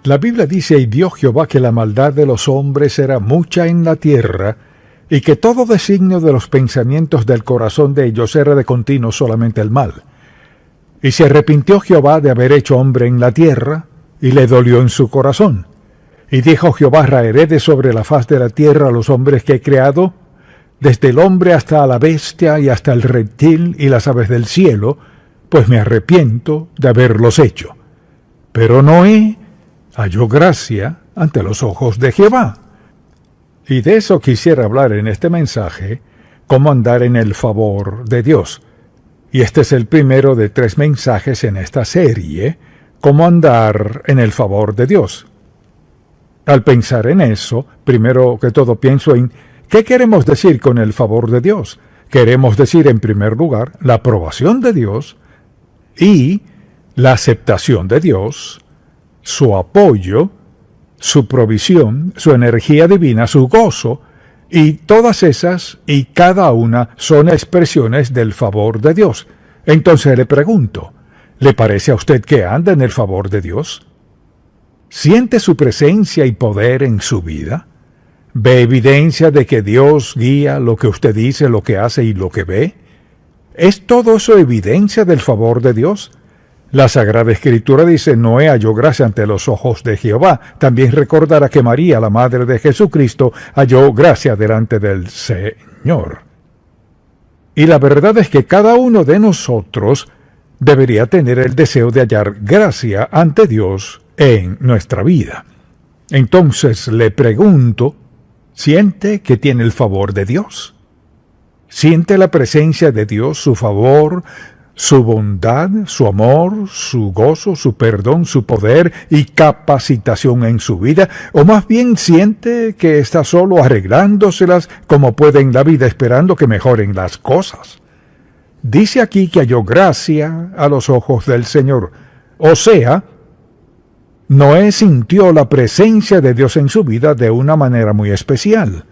La Biblia dice: y vio Jehová que la maldad de los hombres era mucha en la tierra, y que todo designio de los pensamientos del corazón de ellos era de continuo solamente el mal. Y se arrepintió Jehová de haber hecho hombre en la tierra, y le dolió en su corazón. Y dijo Jehová: raeré de sobre la faz de la tierra a los hombres que he creado, desde el hombre hasta la bestia y hasta el reptil y las aves del cielo, pues me arrepiento de haberlos hecho. Pero Noé halló gracia ante los ojos de Jehová. Y de eso quisiera hablar en este mensaje: cómo andar en el favor de Dios. Y este es el primero de 3 mensajes en esta serie: cómo andar en el favor de Dios. Al pensar en eso, primero que todo pienso en ¿qué queremos decir con el favor de Dios? Queremos decir, en primer lugar, la aprobación de Dios y la aceptación de Dios, su apoyo, su provisión, su energía divina, su gozo, y todas esas y cada una son expresiones del favor de Dios. Entonces le pregunto, ¿le parece a usted que anda en el favor de Dios? ¿Siente su presencia y poder en su vida? ¿Ve evidencia de que Dios guía lo que usted dice, lo que hace y lo que ve? ¿Es todo eso evidencia del favor de Dios? La Sagrada Escritura dice: Noé halló gracia ante los ojos de Jehová. También recordará que María, la madre de Jesucristo, halló gracia delante del Señor. Y la verdad es que cada uno de nosotros debería tener el deseo de hallar gracia ante Dios en nuestra vida. Entonces le pregunto, ¿siente que tiene el favor de Dios? ¿Siente la presencia de Dios, su favor, su bondad, su amor, su gozo, su perdón, su poder y capacitación en su vida? ¿O más bien siente que está solo arreglándoselas como puede en la vida, esperando que mejoren las cosas? Dice aquí que halló gracia a los ojos del Señor. O sea, Noé sintió la presencia de Dios en su vida de una manera muy especial.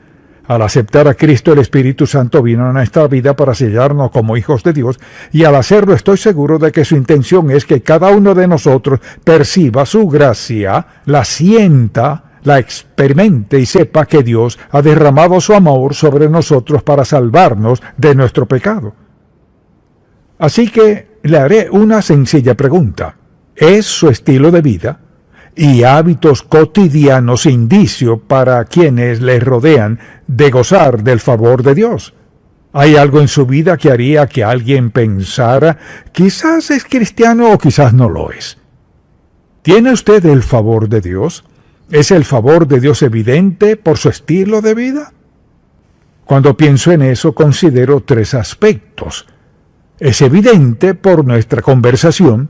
Al aceptar a Cristo, el Espíritu Santo vino a nuestra vida para sellarnos como hijos de Dios, y al hacerlo estoy seguro de que su intención es que cada uno de nosotros perciba su gracia, la sienta, la experimente y sepa que Dios ha derramado su amor sobre nosotros para salvarnos de nuestro pecado. Así que le haré una sencilla pregunta. ¿Es su estilo de vida y hábitos cotidianos indicio para quienes le rodean de gozar del favor de Dios? ¿Hay algo en su vida que haría que alguien pensara, quizás es cristiano o quizás no lo es? ¿Tiene usted el favor de Dios? ¿Es el favor de Dios evidente por su estilo de vida? Cuando pienso en eso, considero 3 aspectos. Es evidente por nuestra conversación,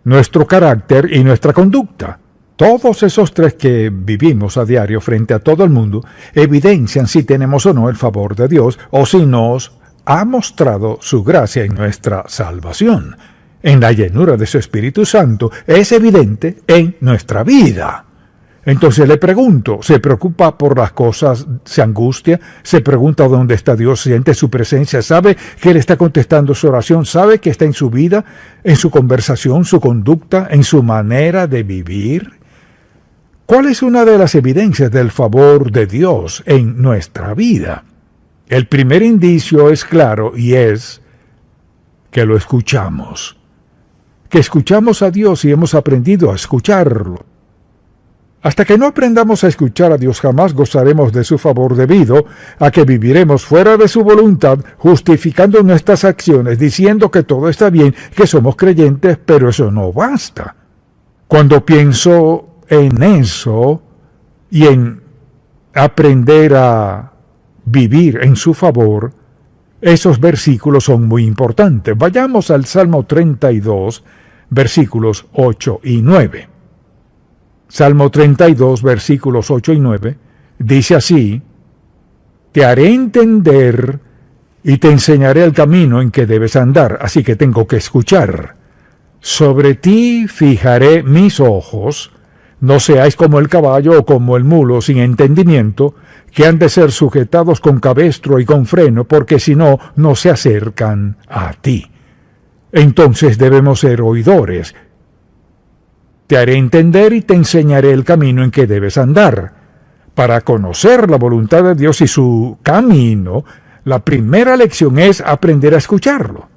nuestro carácter y nuestra conducta. Todos esos 3 que vivimos a diario frente a todo el mundo evidencian si tenemos o no el favor de Dios o si nos ha mostrado su gracia en nuestra salvación. En la llenura de su Espíritu Santo es evidente en nuestra vida. Entonces le pregunto, ¿se preocupa por las cosas, se angustia, se pregunta dónde está Dios, siente su presencia, sabe que Él está contestando su oración, sabe que está en su vida, en su conversación, su conducta, en su manera de vivir? ¿Cuál es una de las evidencias del favor de Dios en nuestra vida? El primer indicio es claro y es que lo escuchamos. Que escuchamos a Dios y hemos aprendido a escucharlo. Hasta que no aprendamos a escuchar a Dios, jamás gozaremos de su favor debido a que viviremos fuera de su voluntad, justificando nuestras acciones, diciendo que todo está bien, que somos creyentes, pero eso no basta. Cuando pienso en eso y en aprender a vivir en su favor, esos versículos son muy importantes. Vayamos al Salmo 32, versículos 8 y 9. Salmo 32, versículos 8 y 9, dice así: Te haré entender y te enseñaré el camino en que debes andar, así que tengo que escuchar. Sobre ti fijaré mis ojos, no seáis como el caballo o como el mulo sin entendimiento, que han de ser sujetados con cabestro y con freno, porque si no, no se acercan a ti. Entonces debemos ser oidores. Te haré entender y te enseñaré el camino en que debes andar. Para conocer la voluntad de Dios y su camino, la primera lección es aprender a escucharlo.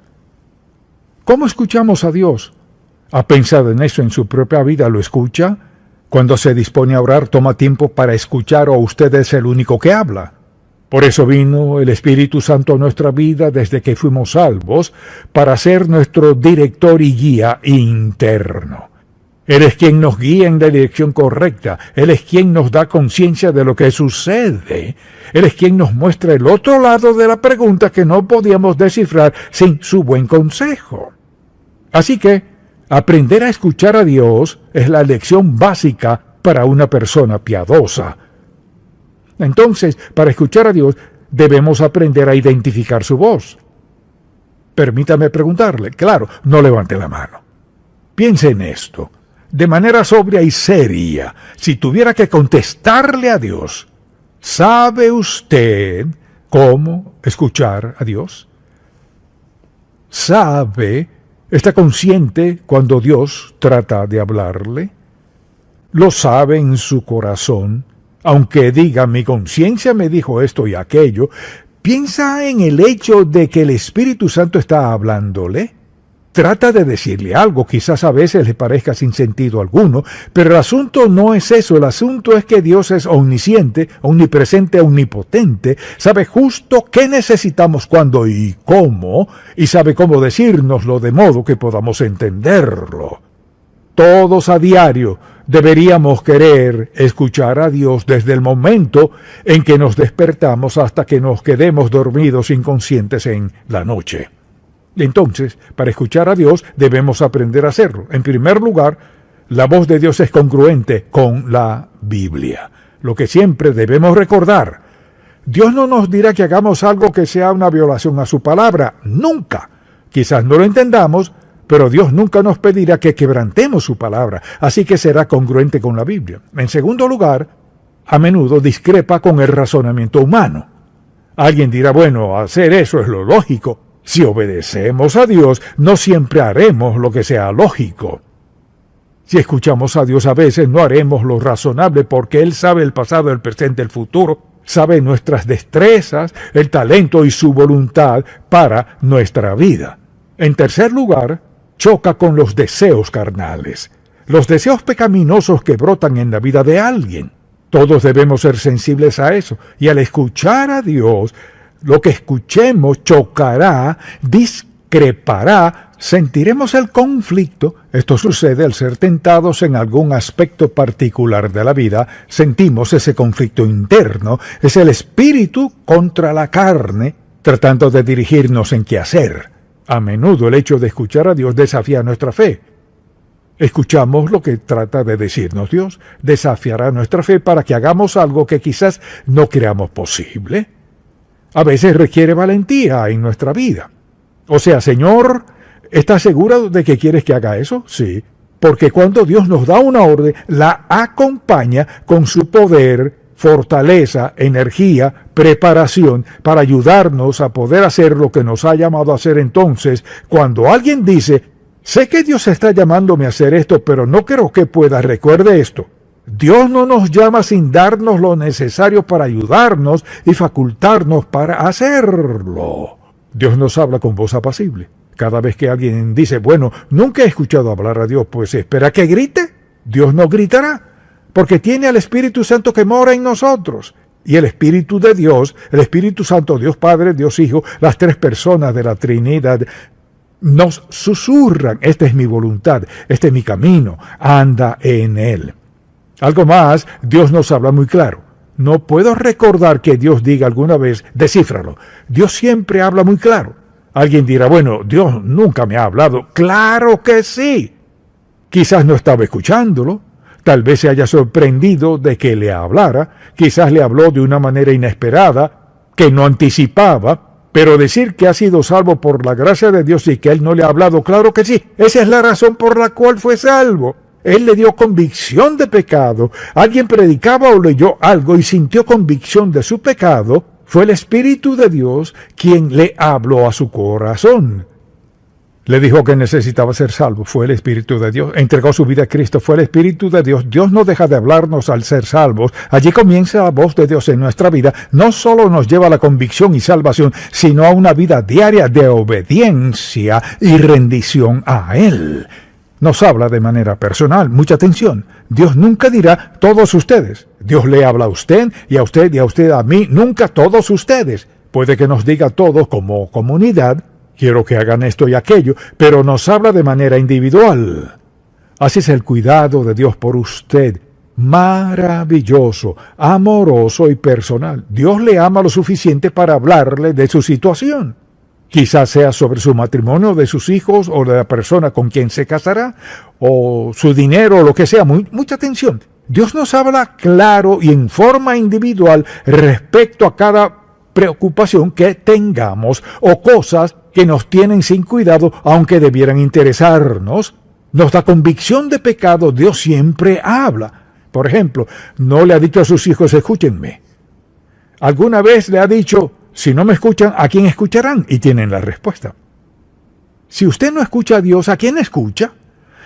¿Cómo escuchamos a Dios? ¿Ha pensado en eso en su propia vida? ¿Lo escucha? Cuando se dispone a orar, toma tiempo para escuchar, o usted es el único que habla. Por eso vino el Espíritu Santo a nuestra vida desde que fuimos salvos, para ser nuestro director y guía interno. Él es quien nos guía en la dirección correcta. Él es quien nos da conciencia de lo que sucede. Él es quien nos muestra el otro lado de la pregunta que no podíamos descifrar sin su buen consejo. Así que, aprender a escuchar a Dios es la lección básica para una persona piadosa. Entonces, para escuchar a Dios, debemos aprender a identificar su voz. Permítame preguntarle, claro, no levante la mano. Piense en esto. De manera sobria y seria, si tuviera que contestarle a Dios, ¿sabe usted cómo escuchar a Dios? ¿Sabe, está consciente cuando Dios trata de hablarle? ¿Lo sabe en su corazón? Aunque diga, mi conciencia me dijo esto y aquello, ¿piensa en el hecho de que el Espíritu Santo está hablándole? Trata de decirle algo, quizás a veces le parezca sin sentido alguno, pero el asunto no es eso, el asunto es que Dios es omnisciente, omnipresente, omnipotente, sabe justo qué necesitamos, cuándo y cómo, y sabe cómo decírnoslo de modo que podamos entenderlo. Todos a diario deberíamos querer escuchar a Dios desde el momento en que nos despertamos hasta que nos quedemos dormidos inconscientes en la noche. Entonces, para escuchar a Dios debemos aprender a hacerlo. En primer lugar, la voz de Dios es congruente con la Biblia. Lo que siempre debemos recordar, Dios no nos dirá que hagamos algo que sea una violación a su palabra, nunca. Quizás no lo entendamos, pero Dios nunca nos pedirá que quebrantemos su palabra, así que será congruente con la Biblia. En segundo lugar, a menudo discrepa con el razonamiento humano. Alguien dirá, bueno, hacer eso es lo lógico. Si obedecemos a Dios, no siempre haremos lo que sea lógico. Si escuchamos a Dios, a veces no haremos lo razonable porque Él sabe el pasado, el presente, el futuro, sabe nuestras destrezas, el talento y su voluntad para nuestra vida. En tercer lugar, choca con los deseos carnales, los deseos pecaminosos que brotan en la vida de alguien. Todos debemos ser sensibles a eso, y al escuchar a Dios, lo que escuchemos chocará, discrepará, sentiremos el conflicto. Esto sucede al ser tentados en algún aspecto particular de la vida. Sentimos ese conflicto interno. Es el espíritu contra la carne, tratando de dirigirnos en qué hacer. A menudo el hecho de escuchar a Dios desafía nuestra fe. Escuchamos lo que trata de decirnos Dios. Desafiará nuestra fe para que hagamos algo que quizás no creamos posible. A veces requiere valentía en nuestra vida. O sea, Señor, ¿estás seguro de que quieres que haga eso? Sí, porque cuando Dios nos da una orden, la acompaña con su poder, fortaleza, energía, preparación para ayudarnos a poder hacer lo que nos ha llamado a hacer. Entonces, cuando alguien dice, sé que Dios está llamándome a hacer esto, pero no creo que pueda, recuerde esto. Dios no nos llama sin darnos lo necesario para ayudarnos y facultarnos para hacerlo. Dios nos habla con voz apacible. Cada vez que alguien dice, bueno, nunca he escuchado hablar a Dios, pues espera que grite. Dios no gritará, porque tiene al Espíritu Santo que mora en nosotros. Y el Espíritu de Dios, el Espíritu Santo, Dios Padre, Dios Hijo, las tres personas de la Trinidad, nos susurran, esta es mi voluntad, este es mi camino, anda en él. Algo más, Dios nos habla muy claro. No puedo recordar que Dios diga alguna vez, descífralo. Dios siempre habla muy claro. Alguien dirá, bueno, Dios nunca me ha hablado. ¡Claro que sí! Quizás no estaba escuchándolo. Tal vez se haya sorprendido de que le hablara. Quizás le habló de una manera inesperada, que no anticipaba. Pero decir que ha sido salvo por la gracia de Dios y que Él no le ha hablado, claro que sí. Esa es la razón por la cual fue salvo. Él le dio convicción de pecado. Alguien predicaba o leyó algo y sintió convicción de su pecado. Fue el Espíritu de Dios quien le habló a su corazón. Le dijo que necesitaba ser salvo, fue el Espíritu de Dios. Entregó su vida a Cristo, fue el Espíritu de Dios. Dios no deja de hablarnos al ser salvos. Allí comienza la voz de Dios en nuestra vida. No solo nos lleva a la convicción y salvación, sino a una vida diaria de obediencia y rendición a Él. Nos habla de manera personal. Mucha atención. Dios nunca dirá todos ustedes. Dios le habla a usted y a usted y a usted a mí. Nunca todos ustedes. Puede que nos diga todos como comunidad. Quiero que hagan esto y aquello, pero nos habla de manera individual. Así es el cuidado de Dios por usted. Maravilloso, amoroso y personal. Dios le ama lo suficiente para hablarle de su situación. Quizás sea sobre su matrimonio, de sus hijos, o de la persona con quien se casará, o su dinero, o lo que sea. Mucha atención. Dios nos habla claro y en forma individual respecto a cada preocupación que tengamos o cosas que nos tienen sin cuidado, aunque debieran interesarnos. Nos da convicción de pecado. Dios siempre habla. Por ejemplo, no le ha dicho a sus hijos, escúchenme. ¿Alguna vez le ha dicho, si no me escuchan, ¿a quién escucharán? Y tienen la respuesta. Si usted no escucha a Dios, ¿a quién escucha?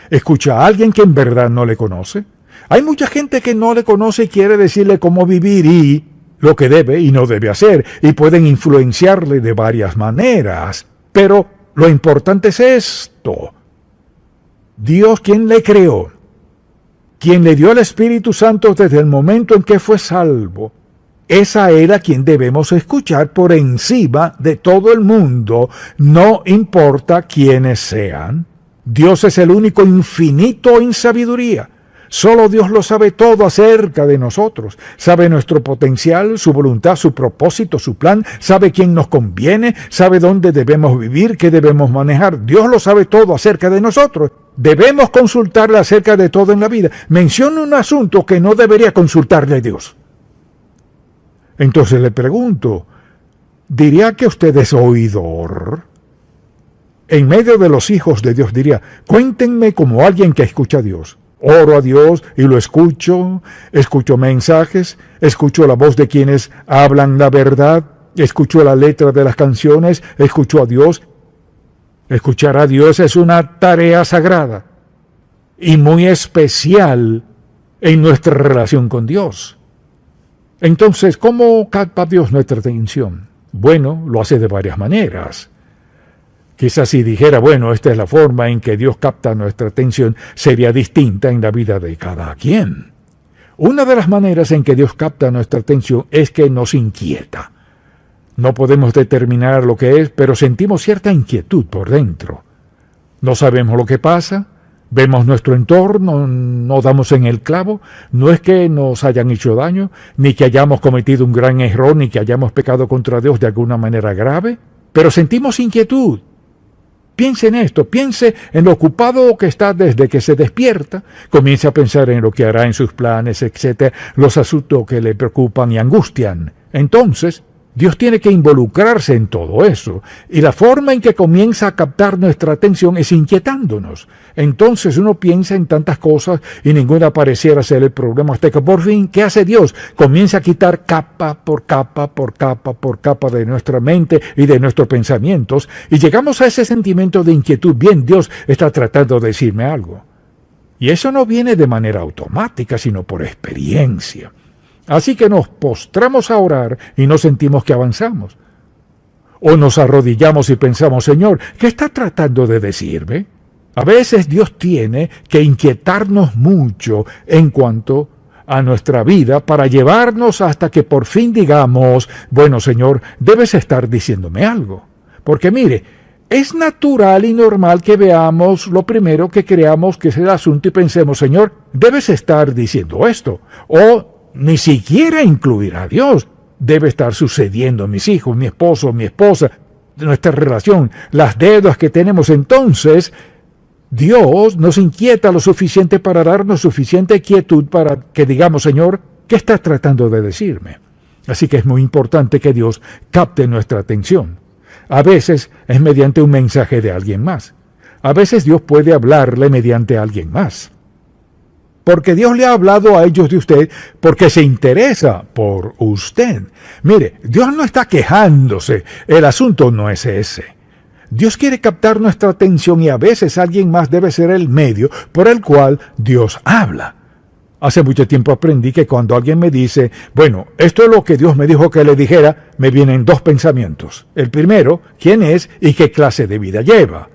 ¿Escucha a alguien que en verdad no le conoce? Hay mucha gente que no le conoce y quiere decirle cómo vivir y lo que debe y no debe hacer, y pueden influenciarle de varias maneras. Pero lo importante es esto. Dios, quien le creó, quien le dio el Espíritu Santo desde el momento en que fue salvo, es a Él a quien debemos escuchar por encima de todo el mundo, no importa quiénes sean. Dios es el único infinito en sabiduría. Solo Dios lo sabe todo acerca de nosotros. Sabe nuestro potencial, su voluntad, su propósito, su plan. Sabe quién nos conviene, sabe dónde debemos vivir, qué debemos manejar. Dios lo sabe todo acerca de nosotros. Debemos consultarle acerca de todo en la vida. Menciona un asunto que no debería consultarle a Dios. Entonces le pregunto, ¿diría que usted es oidor? En medio de los hijos de Dios diría, cuéntenme como alguien que escucha a Dios. Oro a Dios y lo escucho mensajes, escucho la voz de quienes hablan la verdad, escucho la letra de las canciones, escucho a Dios. Escuchar a Dios es una tarea sagrada y muy especial en nuestra relación con Dios. Entonces, ¿cómo capta Dios nuestra atención? Bueno, lo hace de varias maneras. Quizás si dijera, bueno, esta es la forma en que Dios capta nuestra atención, sería distinta en la vida de cada quien. Una de las maneras en que Dios capta nuestra atención es que nos inquieta. No podemos determinar lo que es, pero sentimos cierta inquietud por dentro. No sabemos lo que pasa, vemos nuestro entorno, no damos en el clavo. No es que nos hayan hecho daño, ni que hayamos cometido un gran error, ni que hayamos pecado contra Dios de alguna manera grave, pero sentimos inquietud. Piense en esto, piense en lo ocupado que está desde que se despierta, comience a pensar en lo que hará en sus planes, etc., los asuntos que le preocupan y angustian. Entonces, Dios tiene que involucrarse en todo eso, y la forma en que comienza a captar nuestra atención es inquietándonos. Entonces uno piensa en tantas cosas y ninguna pareciera ser el problema, hasta que por fin, ¿qué hace Dios? Comienza a quitar capa por capa por capa por capa de nuestra mente y de nuestros pensamientos, y llegamos a ese sentimiento de inquietud. Bien, Dios está tratando de decirme algo. Y eso no viene de manera automática, sino por experiencia. Así que nos postramos a orar y no sentimos que avanzamos. O nos arrodillamos y pensamos, Señor, ¿qué está tratando de decirme? A veces Dios tiene que inquietarnos mucho en cuanto a nuestra vida para llevarnos hasta que por fin digamos, bueno, Señor, debes estar diciéndome algo. Porque mire, es natural y normal que veamos lo primero que creamos que es el asunto y pensemos, Señor, debes estar diciendo esto. O ni siquiera incluir a Dios. Debe estar sucediendo mis hijos, mi esposo, mi esposa, nuestra relación, las deudas que tenemos. Entonces, Dios nos inquieta lo suficiente para darnos suficiente quietud para que digamos, Señor, ¿qué estás tratando de decirme? Así que es muy importante que Dios capte nuestra atención. A veces es mediante un mensaje de alguien más. A veces Dios puede hablarle mediante alguien más. Porque Dios le ha hablado a ellos de usted porque se interesa por usted. Mire, Dios no está quejándose, el asunto no es ese. Dios quiere captar nuestra atención y a veces alguien más debe ser el medio por el cual Dios habla. Hace mucho tiempo aprendí que cuando alguien me dice, bueno, esto es lo que Dios me dijo que le dijera, me vienen dos pensamientos. El primero, ¿quién es y qué clase de vida lleva?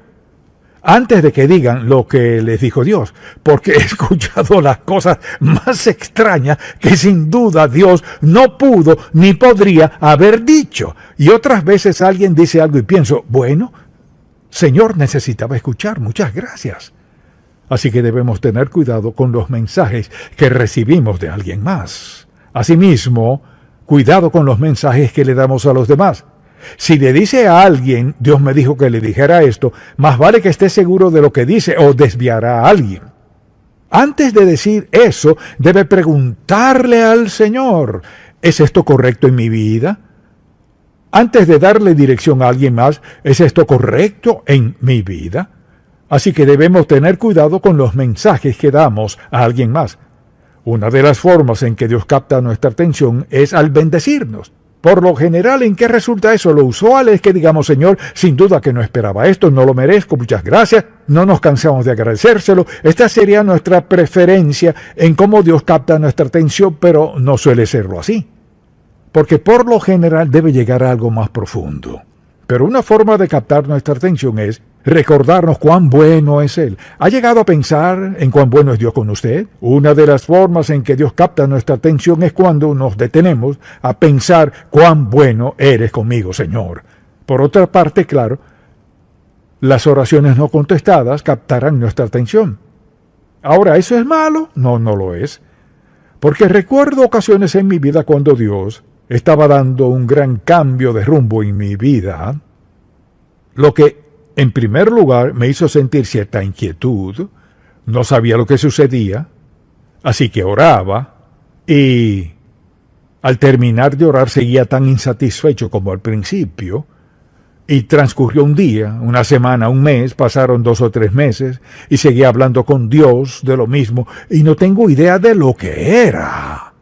Antes de que digan lo que les dijo Dios, porque he escuchado las cosas más extrañas que sin duda Dios no pudo ni podría haber dicho. Y otras veces alguien dice algo y pienso, bueno, Señor, necesitaba escuchar, muchas gracias. Así que debemos tener cuidado con los mensajes que recibimos de alguien más. Asimismo, cuidado con los mensajes que le damos a los demás. Si le dice a alguien, Dios me dijo que le dijera esto, más vale que esté seguro de lo que dice o desviará a alguien. Antes de decir eso, debe preguntarle al Señor, ¿es esto correcto en mi vida? Antes de darle dirección a alguien más, ¿es esto correcto en mi vida? Así que debemos tener cuidado con los mensajes que damos a alguien más. Una de las formas en que Dios capta nuestra atención es al bendecirnos. Por lo general, ¿en qué resulta eso? Lo usual es que digamos, Señor, sin duda que no esperaba esto, no lo merezco, muchas gracias, no nos cansamos de agradecérselo. Esta sería nuestra preferencia en cómo Dios capta nuestra atención, pero no suele serlo así. Porque por lo general debe llegar a algo más profundo. Pero una forma de captar nuestra atención es recordarnos cuán bueno es Él. ¿Ha llegado a pensar en cuán bueno es Dios con usted? Una de las formas en que Dios capta nuestra atención es cuando nos detenemos a pensar cuán bueno eres conmigo, Señor. Por otra parte, claro, las oraciones no contestadas captarán nuestra atención. Ahora, ¿eso es malo? No, no lo es. Porque recuerdo ocasiones en mi vida cuando Dios estaba dando un gran cambio de rumbo en mi vida, lo que en primer lugar me hizo sentir cierta inquietud, no sabía lo que sucedía, así que oraba, y al terminar de orar seguía tan insatisfecho como al principio, y transcurrió un día, una semana, un mes, pasaron 2 o 3 meses, y seguía hablando con Dios de lo mismo, y no tengo idea de lo que era.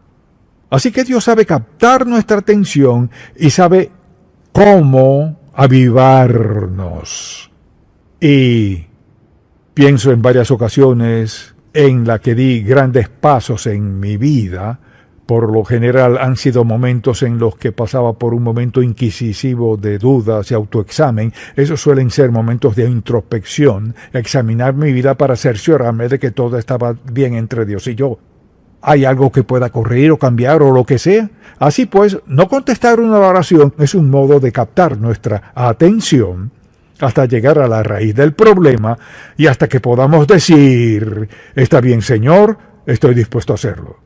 Así que Dios sabe captar nuestra atención y sabe cómo avivarnos. Y pienso en varias ocasiones en la que di grandes pasos en mi vida. Por lo general han sido momentos en los que pasaba por un momento inquisitivo de dudas y autoexamen. Esos suelen ser momentos de introspección, examinar mi vida para cerciorarme de que todo estaba bien entre Dios y yo. ¿Hay algo que pueda corregir o cambiar o lo que sea? Así pues, no contestar una oración es un modo de captar nuestra atención hasta llegar a la raíz del problema y hasta que podamos decir, está bien, Señor, estoy dispuesto a hacerlo.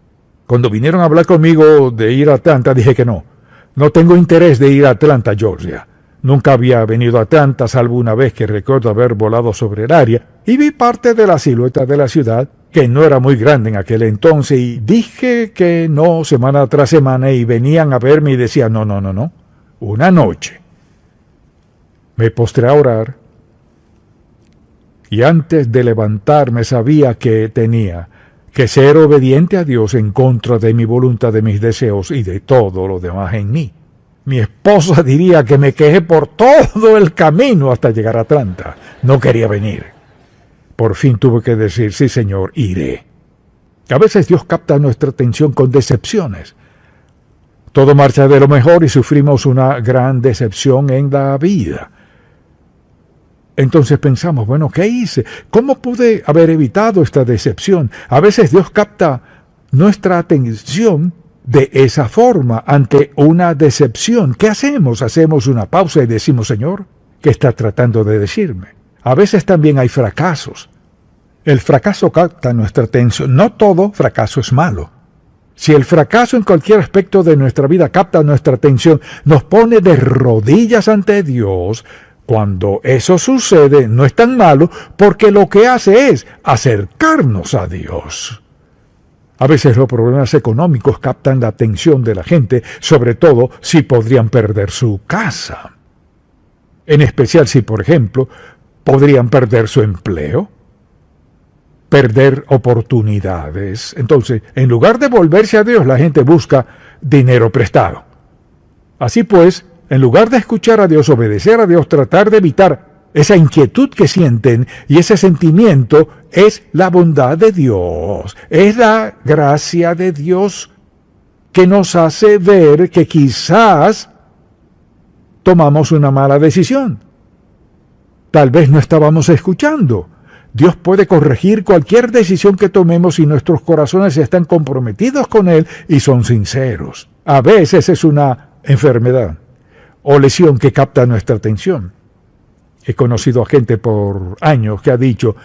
Cuando vinieron a hablar conmigo de ir a Atlanta, dije que no tengo interés de ir a Atlanta, Georgia. Nunca había venido a Atlanta, salvo una vez que recuerdo haber volado sobre el área, y vi parte de la silueta de la ciudad, que no era muy grande en aquel entonces, y dije que no semana tras semana, y venían a verme y decían, no. Una noche me postré a orar, y antes de levantarme sabía que tenía que ser obediente a Dios en contra de mi voluntad, de mis deseos y de todo lo demás en mí. Mi esposa diría que me quejé por todo el camino hasta llegar a Atlanta. No quería venir. Por fin tuve que decir, sí, Señor, iré. A veces Dios capta nuestra atención con decepciones. Todo marcha de lo mejor y sufrimos una gran decepción en la vida. Entonces pensamos, bueno, ¿qué hice? ¿Cómo pude haber evitado esta decepción? A veces Dios capta nuestra atención de esa forma ante una decepción. ¿Qué hacemos? Hacemos una pausa y decimos, Señor, ¿qué está tratando de decirme? A veces también hay fracasos. El fracaso capta nuestra atención. No todo fracaso es malo. Si el fracaso en cualquier aspecto de nuestra vida capta nuestra atención, nos pone de rodillas ante Dios. Cuando eso sucede, no es tan malo porque lo que hace es acercarnos a Dios. A veces los problemas económicos captan la atención de la gente, sobre todo si podrían perder su casa. En especial si, por ejemplo, podrían perder su empleo, perder oportunidades. Entonces, en lugar de volverse a Dios, la gente busca dinero prestado. Así pues, en lugar de escuchar a Dios, obedecer a Dios, tratar de evitar esa inquietud que sienten y ese sentimiento es la bondad de Dios, es la gracia de Dios que nos hace ver que quizás tomamos una mala decisión. Tal vez no estábamos escuchando. Dios puede corregir cualquier decisión que tomemos si nuestros corazones están comprometidos con Él y son sinceros. A veces es una enfermedad o lesión que capta nuestra atención. He conocido a gente por años que ha dicho,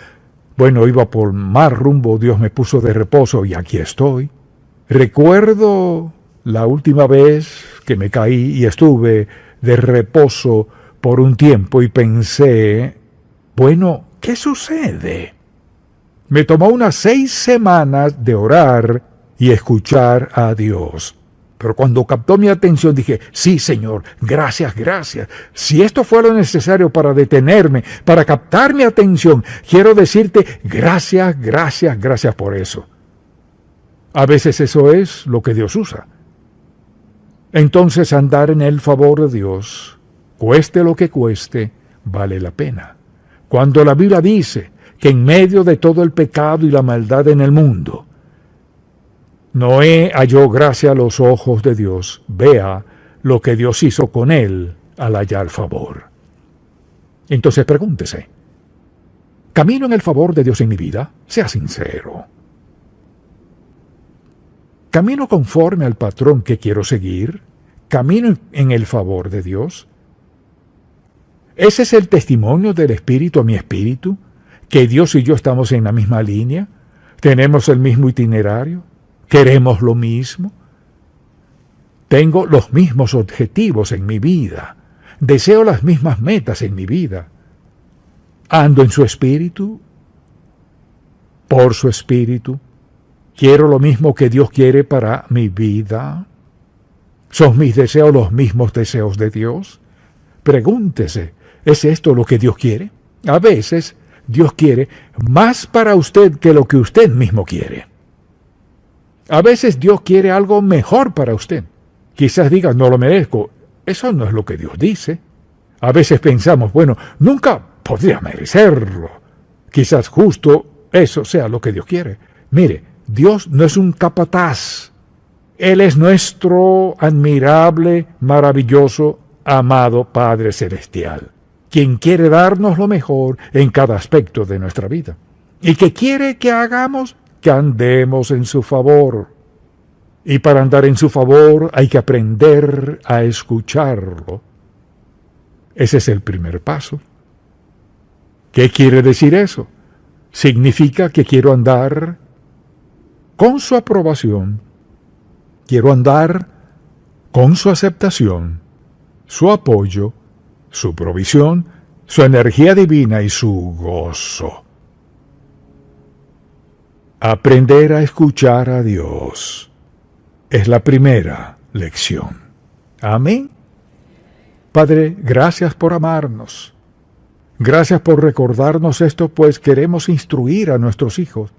bueno, iba por mal rumbo, Dios me puso de reposo y aquí estoy. Recuerdo la última vez que me caí y estuve de reposo por un tiempo y pensé, bueno, ¿qué sucede? Me tomó unas 6 semanas de orar y escuchar a Dios. Pero cuando captó mi atención dije, sí, Señor, gracias, gracias. Si esto fue lo necesario para detenerme, para captar mi atención, quiero decirte gracias, gracias, gracias por eso. A veces eso es lo que Dios usa. Entonces andar en el favor de Dios, cueste lo que cueste, vale la pena. Cuando la Biblia dice que en medio de todo el pecado y la maldad en el mundo, Noé halló gracia a los ojos de Dios. Vea lo que Dios hizo con él al hallar favor. Entonces pregúntese, ¿camino en el favor de Dios en mi vida? Sea sincero. ¿Camino conforme al patrón que quiero seguir? ¿Camino en el favor de Dios? ¿Ese es el testimonio del Espíritu a mi espíritu? ¿Que Dios y yo estamos en la misma línea? ¿Tenemos el mismo itinerario? ¿Queremos lo mismo? Tengo los mismos objetivos en mi vida. Deseo las mismas metas en mi vida. ¿Ando en su espíritu? ¿Por su espíritu? ¿Quiero lo mismo que Dios quiere para mi vida? ¿Son mis deseos los mismos deseos de Dios? Pregúntese, ¿es esto lo que Dios quiere? A veces Dios quiere más para usted que lo que usted mismo quiere. A veces Dios quiere algo mejor para usted. Quizás diga, no lo merezco. Eso no es lo que Dios dice. A veces pensamos, bueno, nunca podría merecerlo. Quizás justo eso sea lo que Dios quiere. Mire, Dios no es un capataz. Él es nuestro admirable, maravilloso, amado Padre Celestial, quien quiere darnos lo mejor en cada aspecto de nuestra vida. ¿Y qué quiere que hagamos? Que andemos en su favor. Y para andar en su favor hay que aprender a escucharlo. Ese es el primer paso. ¿Qué quiere decir eso? Significa que quiero andar con su aprobación, quiero andar con su aceptación, su apoyo, su provisión, su energía divina y su gozo. Aprender a escuchar a Dios es la primera lección. Amén. Padre, gracias por amarnos. Gracias por recordarnos esto, pues queremos instruir a nuestros hijos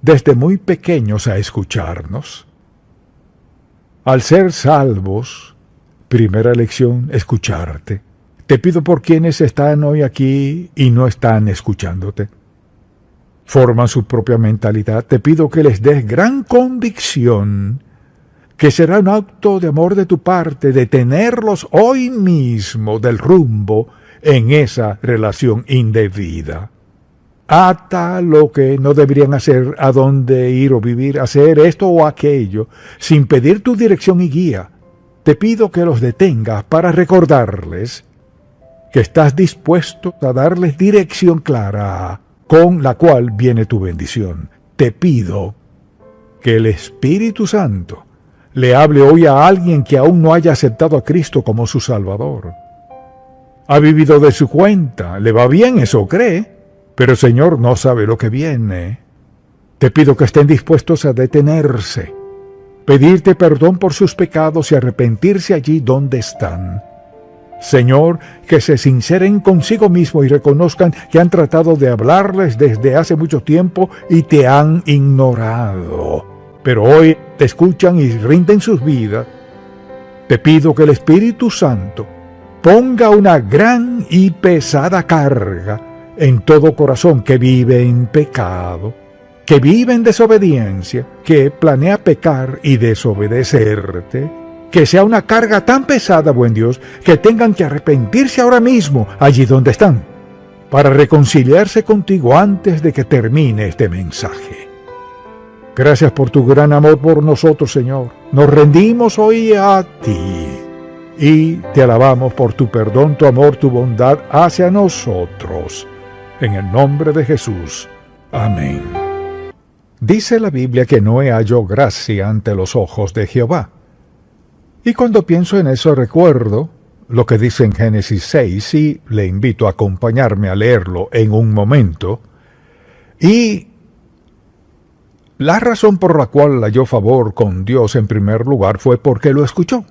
desde muy pequeños a escucharnos. Al ser salvos, primera lección, escucharte. Te pido por quienes están hoy aquí y no están escuchándote. Forman su propia mentalidad. Te pido que les des gran convicción, que será un acto de amor de tu parte, de tenerlos hoy mismo del rumbo en esa relación indebida. Ata lo que no deberían hacer, a dónde ir o vivir, hacer esto o aquello, sin pedir tu dirección y guía. Te pido que los detengas para recordarles que estás dispuesto a darles dirección clara, con la cual viene tu bendición. Te pido que el Espíritu Santo le hable hoy a alguien que aún no haya aceptado a Cristo como su Salvador. Ha vivido de su cuenta, le va bien, eso cree, pero el Señor no sabe lo que viene. Te pido que estén dispuestos a detenerse, pedirte perdón por sus pecados y arrepentirse allí donde están. Señor, que se sinceren consigo mismo y reconozcan que han tratado de hablarles desde hace mucho tiempo y te han ignorado. Pero hoy te escuchan y rinden sus vidas. Te pido que el Espíritu Santo ponga una gran y pesada carga en todo corazón que vive en pecado, que vive en desobediencia, que planea pecar y desobedecerte. Que sea una carga tan pesada, buen Dios, que tengan que arrepentirse ahora mismo, allí donde están, para reconciliarse contigo antes de que termine este mensaje. Gracias por tu gran amor por nosotros, Señor. Nos rendimos hoy a ti y te alabamos por tu perdón, tu amor, tu bondad hacia nosotros. En el nombre de Jesús. Amén. Dice la Biblia que Noé halló gracia ante los ojos de Jehová. Y cuando pienso en eso recuerdo lo que dice en Génesis 6 y le invito a acompañarme a leerlo en un momento. Y la razón por la cual halló favor con Dios en primer lugar fue porque lo escuchó.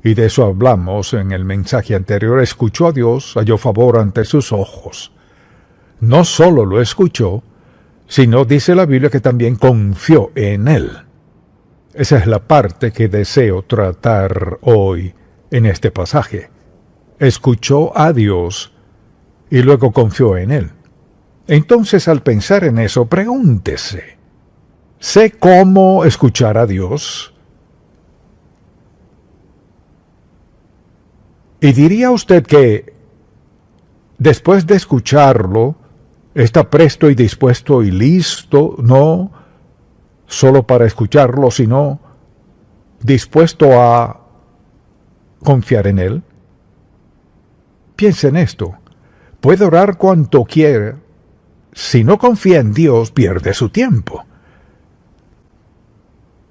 Y de eso hablamos en el mensaje anterior. Escuchó a Dios, halló favor ante sus ojos. No solo lo escuchó, sino dice la Biblia que también confió en Él. Esa es la parte que deseo tratar hoy en este pasaje. Escuchó a Dios y luego confió en Él. Entonces, al pensar en eso, pregúntese, ¿sé cómo escuchar a Dios? Y diría usted que después de escucharlo, está presto y dispuesto y listo, no solo para escucharlo, sino dispuesto a confiar en Él. Piense en esto. Puede orar cuanto quiera. Si no confía en Dios, pierde su tiempo.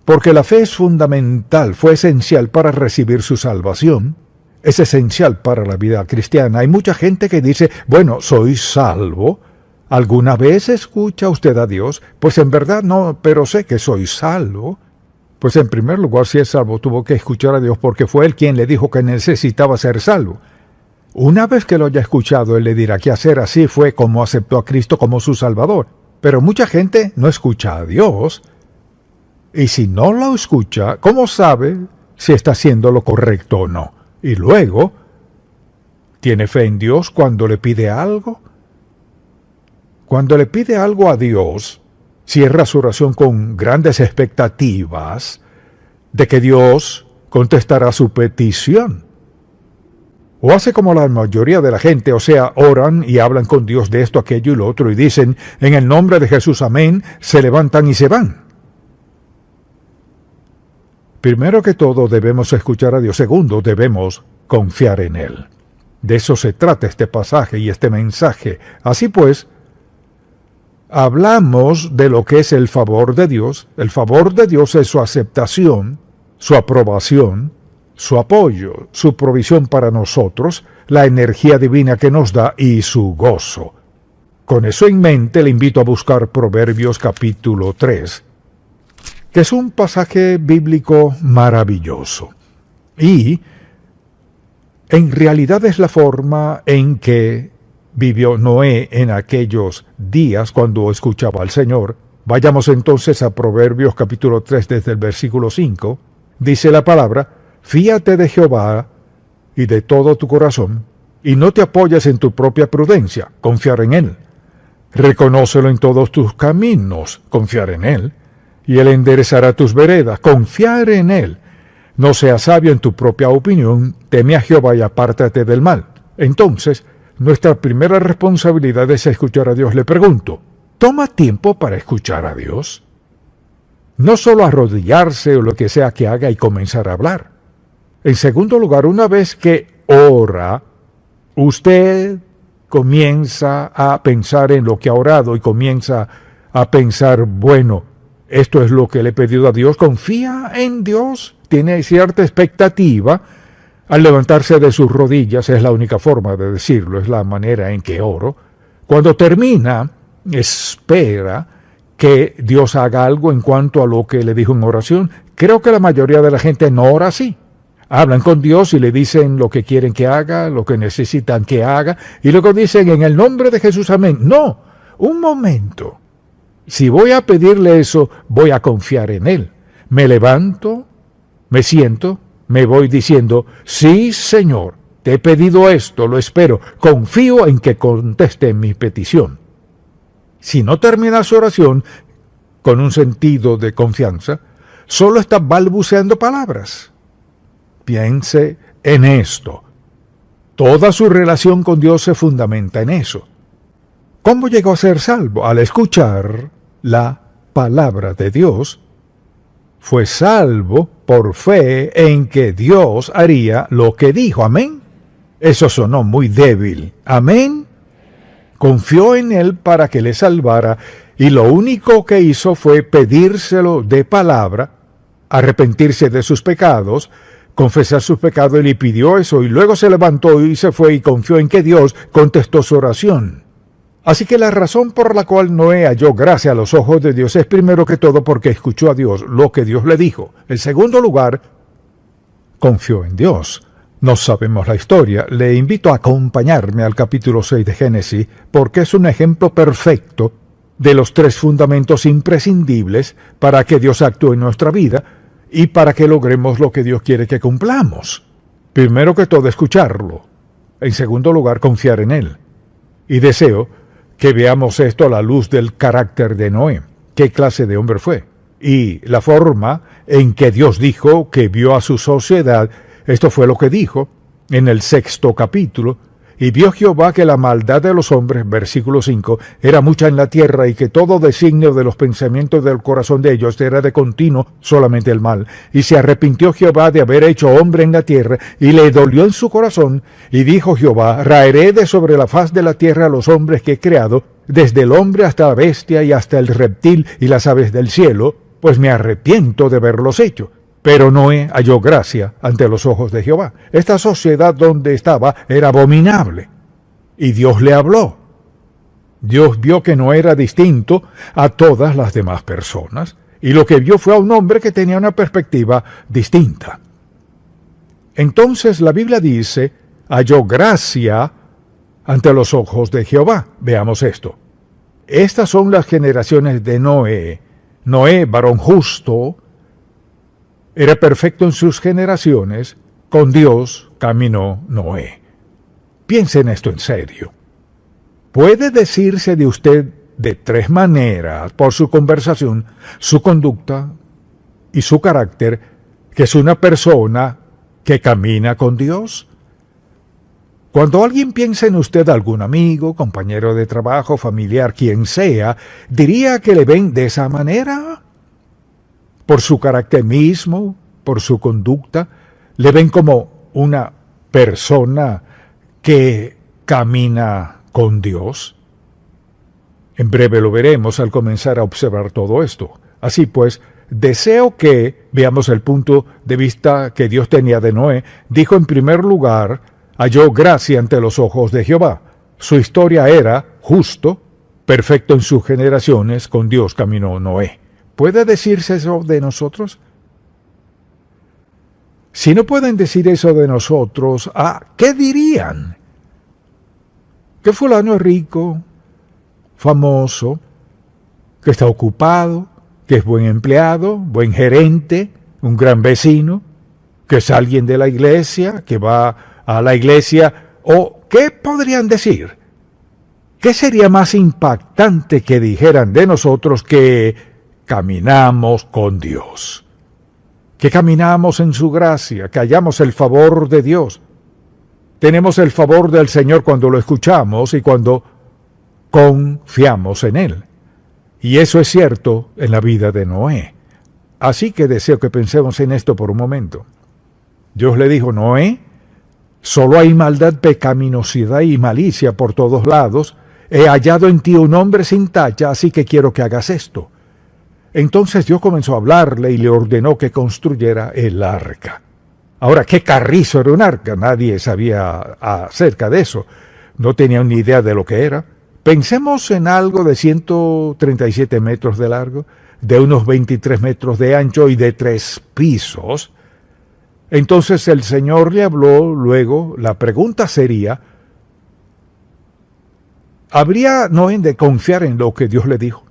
Porque la fe es fundamental, fue esencial para recibir su salvación. Es esencial para la vida cristiana. Hay mucha gente que dice, bueno, soy salvo. ¿Alguna vez escucha usted a Dios? Pues en verdad no, pero sé que soy salvo. Pues en primer lugar, si es salvo, tuvo que escuchar a Dios porque fue Él quien le dijo que necesitaba ser salvo. Una vez que lo haya escuchado, Él le dirá qué hacer. Así fue como aceptó a Cristo como su Salvador. Pero mucha gente no escucha a Dios. Y si no lo escucha, ¿cómo sabe si está haciendo lo correcto o no? Y luego, ¿tiene fe en Dios cuando le pide algo? Cuando le pide algo a Dios, cierra su oración con grandes expectativas de que Dios contestará su petición. O hace como la mayoría de la gente, o sea, oran y hablan con Dios de esto, aquello y lo otro, y dicen, en el nombre de Jesús, amén, se levantan y se van. Primero que todo, debemos escuchar a Dios. Segundo, debemos confiar en Él. De eso se trata este pasaje y este mensaje. Así pues, hablamos de lo que es el favor de Dios. El favor de Dios es su aceptación, su aprobación, su apoyo, su provisión para nosotros, la energía divina que nos da y su gozo. Con eso en mente le invito a buscar Proverbios capítulo 3, que es un pasaje bíblico maravilloso. Y en realidad es la forma en que vivió Noé en aquellos días cuando escuchaba al Señor. Vayamos entonces a Proverbios capítulo 3 desde el versículo 5. Dice la palabra, fíate de Jehová y de todo tu corazón, y no te apoyes en tu propia prudencia, confiar en Él. Reconócelo en todos tus caminos, confiar en Él, y Él enderezará tus veredas, confiar en Él. No seas sabio en tu propia opinión, teme a Jehová y apártate del mal. Entonces, nuestra primera responsabilidad es escuchar a Dios. Le pregunto, ¿toma tiempo para escuchar a Dios? No solo arrodillarse o lo que sea que haga y comenzar a hablar. En segundo lugar, una vez que ora, usted comienza a pensar en lo que ha orado y comienza a pensar, bueno, esto es lo que le he pedido a Dios, confía en Dios, tiene cierta expectativa. Al levantarse de sus rodillas, es la única forma de decirlo, es la manera en que oro. Cuando termina, espera que Dios haga algo en cuanto a lo que le dijo en oración. Creo que la mayoría de la gente no ora así. Hablan con Dios y le dicen lo que quieren que haga, lo que necesitan que haga, y luego dicen en el nombre de Jesús, amén. No, un momento. Si voy a pedirle eso, voy a confiar en Él. Me levanto, me siento, me voy diciendo, sí, Señor, te he pedido esto, lo espero, confío en que conteste mi petición. Si no termina su oración con un sentido de confianza, solo está balbuceando palabras. Piense en esto. Toda su relación con Dios se fundamenta en eso. ¿Cómo llegó a ser salvo? Al escuchar la palabra de Dios, fue salvo por fe en que Dios haría lo que dijo. Amén. Eso sonó muy débil. Amén. Confió en Él para que le salvara y lo único que hizo fue pedírselo de palabra, arrepentirse de sus pecados, confesar sus pecados y le pidió eso y luego se levantó y se fue y confió en que Dios contestó su oración. Así que la razón por la cual Noé halló gracia a los ojos de Dios es primero que todo porque escuchó a Dios lo que Dios le dijo. En segundo lugar, confió en Dios. No sabemos la historia. Le invito a acompañarme al capítulo 6 de Génesis porque es un ejemplo perfecto de los tres fundamentos imprescindibles para que Dios actúe en nuestra vida y para que logremos lo que Dios quiere que cumplamos. Primero que todo, escucharlo. En segundo lugar, confiar en Él. Y deseo que veamos esto a la luz del carácter de Noé. ¿Qué clase de hombre fue? Y la forma en que Dios dijo que vio a su sociedad. Esto fue lo que dijo en el 6º capítulo. Y vio Jehová que la maldad de los hombres, versículo 5, era mucha en la tierra y que todo designio de los pensamientos del corazón de ellos era de continuo solamente el mal. Y se arrepintió Jehová de haber hecho hombre en la tierra y le dolió en su corazón. Y dijo Jehová, raeré de sobre la faz de la tierra a los hombres que he creado, desde el hombre hasta la bestia y hasta el reptil y las aves del cielo, pues me arrepiento de haberlos hecho. Pero Noé halló gracia ante los ojos de Jehová. Esta sociedad donde estaba era abominable. Y Dios le habló. Dios vio que no era distinto a todas las demás personas. Y lo que vio fue a un hombre que tenía una perspectiva distinta. Entonces la Biblia dice, halló gracia ante los ojos de Jehová. Veamos esto. Estas son las generaciones de Noé. Noé, varón justo, era perfecto en sus generaciones, con Dios caminó Noé. Piense en esto en serio. Puede decirse de usted de tres maneras, por su conversación, su conducta y su carácter, que es una persona que camina con Dios. Cuando alguien piensa en usted, algún amigo, compañero de trabajo, familiar, quien sea, diría que le ven de esa manera. Por su carácter mismo, por su conducta, le ven como una persona que camina con Dios. En breve lo veremos al comenzar a observar todo esto. Así pues, deseo que veamos el punto de vista que Dios tenía de Noé. Dijo en primer lugar, halló gracia ante los ojos de Jehová. Su historia era justo, perfecto en sus generaciones, con Dios caminó Noé. ¿Puede decirse eso de nosotros? Si no pueden decir eso de nosotros, ¿qué dirían? Que fulano es rico, famoso, que está ocupado, que es buen empleado, buen gerente, un gran vecino, que es alguien de la iglesia, que va a la iglesia, o ¿qué podrían decir? ¿Qué sería más impactante que dijeran de nosotros que caminamos con Dios, que caminamos en su gracia, que hallamos el favor de Dios? Tenemos el favor del Señor cuando lo escuchamos y cuando confiamos en Él. Y eso es cierto en la vida de Noé. Así que deseo que pensemos en esto por un momento. Dios le dijo, Noé, solo hay maldad, pecaminosidad y malicia por todos lados. He hallado en ti un hombre sin tacha, así que quiero que hagas esto. Entonces Dios comenzó a hablarle y le ordenó que construyera el arca. Ahora, ¿qué carrizo era un arca? Nadie sabía acerca de eso. No tenían ni idea de lo que era. Pensemos en algo de 137 metros de largo, de unos 23 metros de ancho y de 3 pisos. Entonces el Señor le habló, luego la pregunta sería, ¿habría Noé de confiar en lo que Dios le dijo?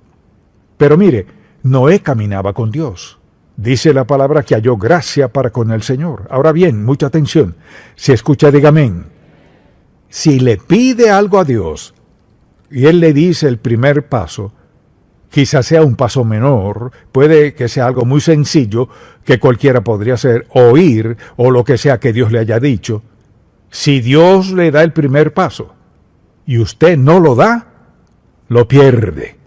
Pero mire, Noé caminaba con Dios. Dice la palabra que halló gracia para con el Señor. Ahora bien, mucha atención. Si escucha, diga amén. Si le pide algo a Dios y Él le dice el primer paso, quizás sea un paso menor, puede que sea algo muy sencillo que cualquiera podría hacer, oír o lo que sea que Dios le haya dicho. Si Dios le da el primer paso y usted no lo da, lo pierde.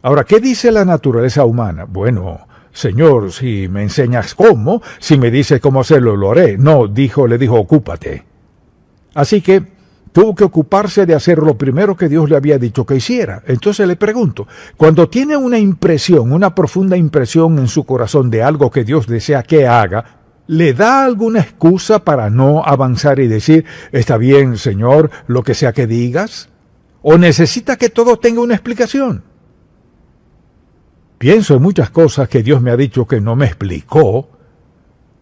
Ahora, ¿qué dice la naturaleza humana? Bueno, Señor, si me enseñas cómo, si me dices cómo hacerlo, lo haré. No, le dijo, ocúpate. Así que tuvo que ocuparse de hacer lo primero que Dios le había dicho que hiciera. Entonces le pregunto, cuando tiene una impresión, una profunda impresión en su corazón de algo que Dios desea que haga, ¿le da alguna excusa para no avanzar y decir, está bien, Señor, lo que sea que digas? ¿O necesita que todo tenga una explicación? Pienso en muchas cosas que Dios me ha dicho que no me explicó.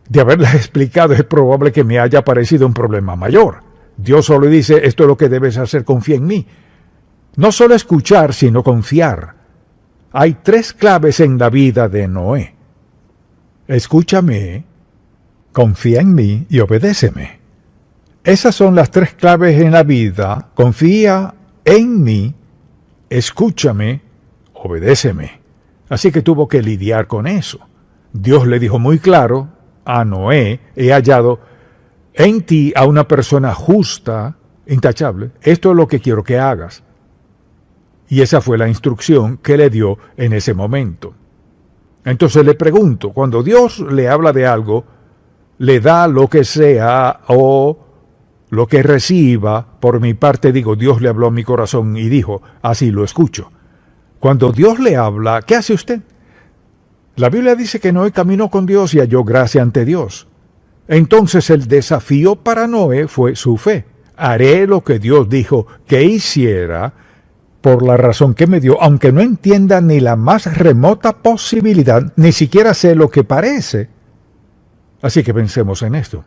De haberlas explicado es probable que me haya parecido un problema mayor. Dios solo dice, esto es lo que debes hacer, confía en mí. No solo escuchar, sino confiar. Hay 3 claves en la vida de Noé. Escúchame, confía en mí y obedéceme. Esas son las 3 claves en la vida. Confía en mí, escúchame, obedéceme. Así que tuvo que lidiar con eso. Dios le dijo muy claro a Noé, he hallado en ti a una persona justa, intachable. Esto es lo que quiero que hagas. Y esa fue la instrucción que le dio en ese momento. Entonces le pregunto, cuando Dios le habla de algo, le da lo que sea o lo que reciba, por mi parte digo, Dios le habló a mi corazón y dijo, así lo escucho. Cuando Dios le habla, ¿qué hace usted? La Biblia dice que Noé caminó con Dios y halló gracia ante Dios. Entonces el desafío para Noé fue su fe. Haré lo que Dios dijo que hiciera por la razón que me dio, aunque no entienda ni la más remota posibilidad, ni siquiera sé lo que parece. Así que pensemos en esto.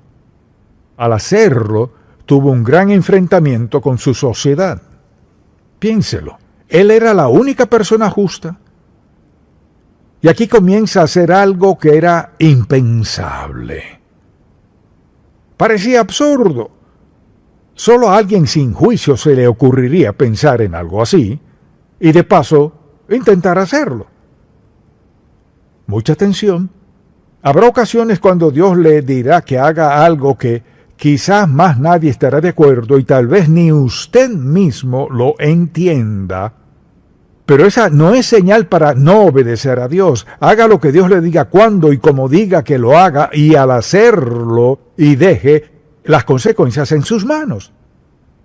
Al hacerlo, tuvo un gran enfrentamiento con su sociedad. Piénselo. Él era la única persona justa. Y aquí comienza a hacer algo que era impensable. Parecía absurdo. Solo a alguien sin juicio se le ocurriría pensar en algo así, y de paso intentar hacerlo. Mucha atención. Habrá ocasiones cuando Dios le dirá que haga algo que quizás más nadie estará de acuerdo y tal vez ni usted mismo lo entienda. Pero esa no es señal para no obedecer a Dios. Haga lo que Dios le diga cuando y como diga que lo haga, y al hacerlo y deje las consecuencias en sus manos.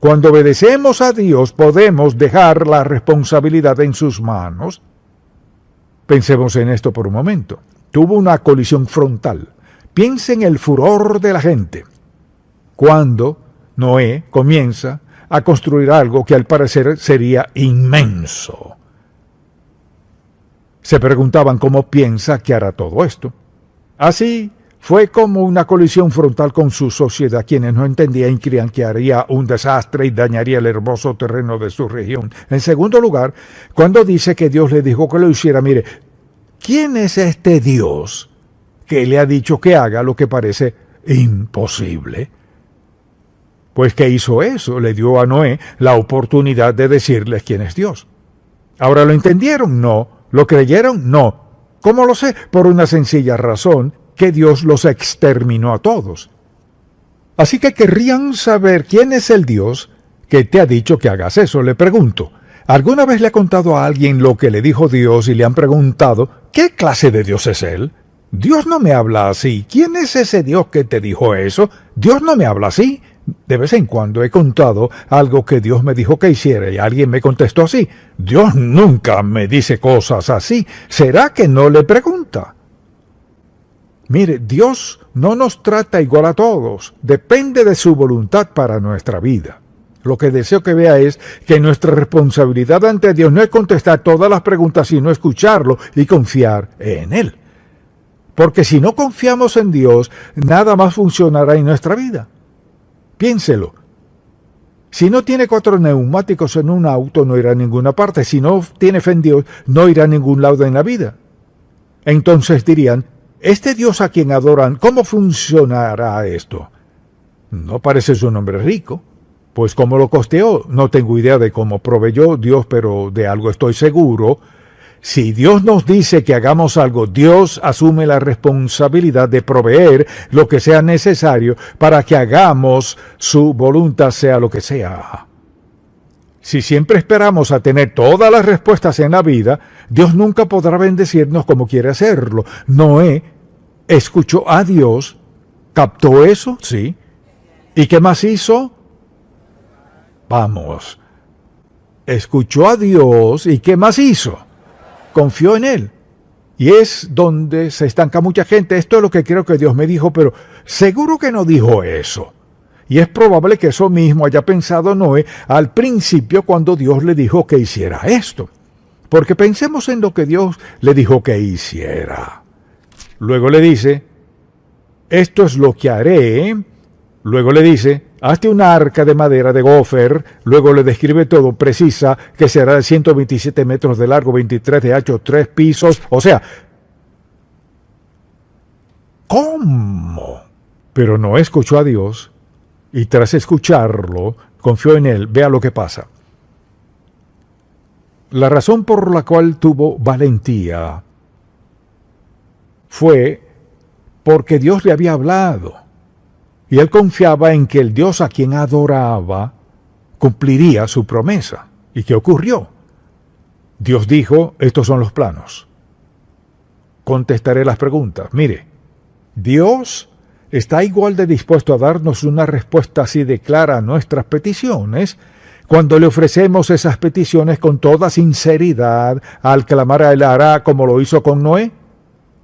Cuando obedecemos a Dios podemos dejar la responsabilidad en sus manos. Pensemos en esto por un momento. Tuvo una colisión frontal. Piense en el furor de la gente cuando Noé comienza a construir algo que al parecer sería inmenso. Se preguntaban cómo piensa que hará todo esto. Así fue como una colisión frontal con su sociedad, quienes no entendían y creían que haría un desastre y dañaría el hermoso terreno de su región. En segundo lugar, cuando dice que Dios le dijo que lo hiciera, mire, ¿quién es este Dios que le ha dicho que haga lo que parece imposible? Pues ¿qué hizo eso? Le dio a Noé la oportunidad de decirles quién es Dios. ¿Ahora lo entendieron? No. ¿Lo creyeron? No. ¿Cómo lo sé? Por una sencilla razón, que Dios los exterminó a todos. Así que querrían saber quién es el Dios que te ha dicho que hagas eso. Le pregunto, ¿alguna vez le ha contado a alguien lo que le dijo Dios y le han preguntado, ¿qué clase de Dios es él? Dios no me habla así. ¿Quién es ese Dios que te dijo eso? Dios no me habla así. De vez en cuando he contado algo que Dios me dijo que hiciera y alguien me contestó así. Dios nunca me dice cosas así. ¿Será que no le pregunta? Mire, Dios no nos trata igual a todos. Depende de su voluntad para nuestra vida. Lo que deseo que vea es que nuestra responsabilidad ante Dios no es contestar todas las preguntas, sino escucharlo y confiar en Él. Porque si no confiamos en Dios, nada más funcionará en nuestra vida. Piénselo. Si no tiene 4 neumáticos en un auto, no irá a ninguna parte. Si no tiene fe en Dios, no irá a ningún lado en la vida. Entonces dirían, este Dios a quien adoran, ¿cómo funcionará esto? No parece su nombre rico. Pues ¿cómo lo costeó? No tengo idea de cómo proveyó Dios, pero de algo estoy seguro. Si Dios nos dice que hagamos algo, Dios asume la responsabilidad de proveer lo que sea necesario para que hagamos su voluntad, sea lo que sea. Si siempre esperamos a tener todas las respuestas en la vida, Dios nunca podrá bendecirnos como quiere hacerlo. Noé escuchó a Dios, captó eso, sí. ¿Y qué más hizo? Vamos. Escuchó a Dios y ¿qué más hizo? Confió en Él. Y es donde se estanca mucha gente. Esto es lo que creo que Dios me dijo, pero seguro que no dijo eso. Y es probable que eso mismo haya pensado Noé al principio cuando Dios le dijo que hiciera esto. Porque pensemos en lo que Dios le dijo que hiciera. Luego le dice, esto es lo que haré. Luego le dice, hazte una arca de madera de gofer. Luego le describe todo, precisa que será de 127 metros de largo, 23 de ancho, 3 pisos. O sea, ¿cómo? Pero no escuchó a Dios y tras escucharlo, confió en Él. Vea lo que pasa. La razón por la cual tuvo valentía fue porque Dios le había hablado. Y él confiaba en que el Dios a quien adoraba cumpliría su promesa. ¿Y qué ocurrió? Dios dijo, estos son los planos. Contestaré las preguntas. Mire, Dios está igual de dispuesto a darnos una respuesta así de clara a nuestras peticiones cuando le ofrecemos esas peticiones con toda sinceridad al clamar a Él hará como lo hizo con Noé.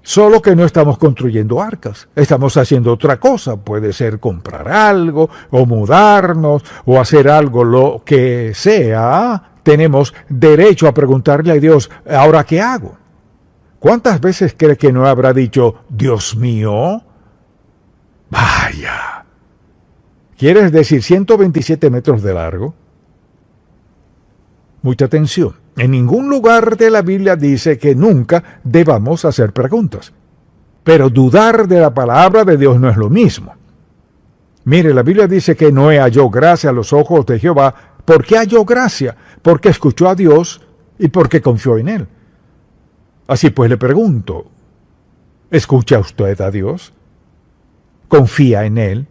Solo que no estamos construyendo arcas, estamos haciendo otra cosa, puede ser comprar algo, o mudarnos, o hacer algo, lo que sea. Tenemos derecho a preguntarle a Dios, ¿ahora qué hago? ¿Cuántas veces cree que no habrá dicho, Dios mío? Vaya, ¿quieres decir 127 metros de largo? Mucha atención. En ningún lugar de la Biblia dice que nunca debamos hacer preguntas. Pero dudar de la palabra de Dios no es lo mismo. Mire, la Biblia dice que Noé halló gracia a los ojos de Jehová. ¿Por qué halló gracia? Porque escuchó a Dios y porque confió en Él. Así pues le pregunto, ¿escucha usted a Dios? ¿Confía en Él?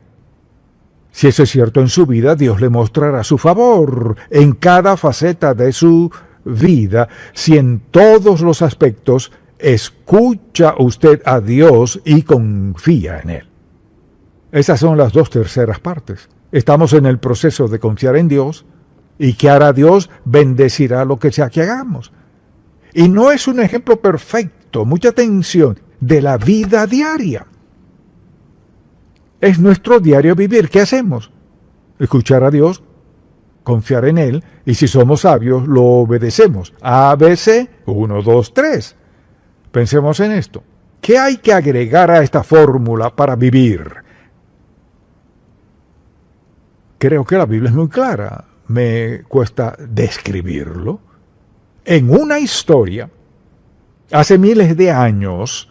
Si eso es cierto en su vida, Dios le mostrará su favor en cada faceta de su vida, si en todos los aspectos escucha usted a Dios y confía en Él. Esas son las 2/3 partes. Estamos en el proceso de confiar en Dios y que hará Dios, bendecirá lo que sea que hagamos. Y no es un ejemplo perfecto, mucha atención, de la vida diaria. Es nuestro diario vivir. ¿Qué hacemos? Escuchar a Dios, confiar en Él, y si somos sabios, lo obedecemos. A, B, C, 1, 2, 3. Pensemos en esto. ¿Qué hay que agregar a esta fórmula para vivir? Creo que la Biblia es muy clara. Me cuesta describirlo. En una historia, hace miles de años,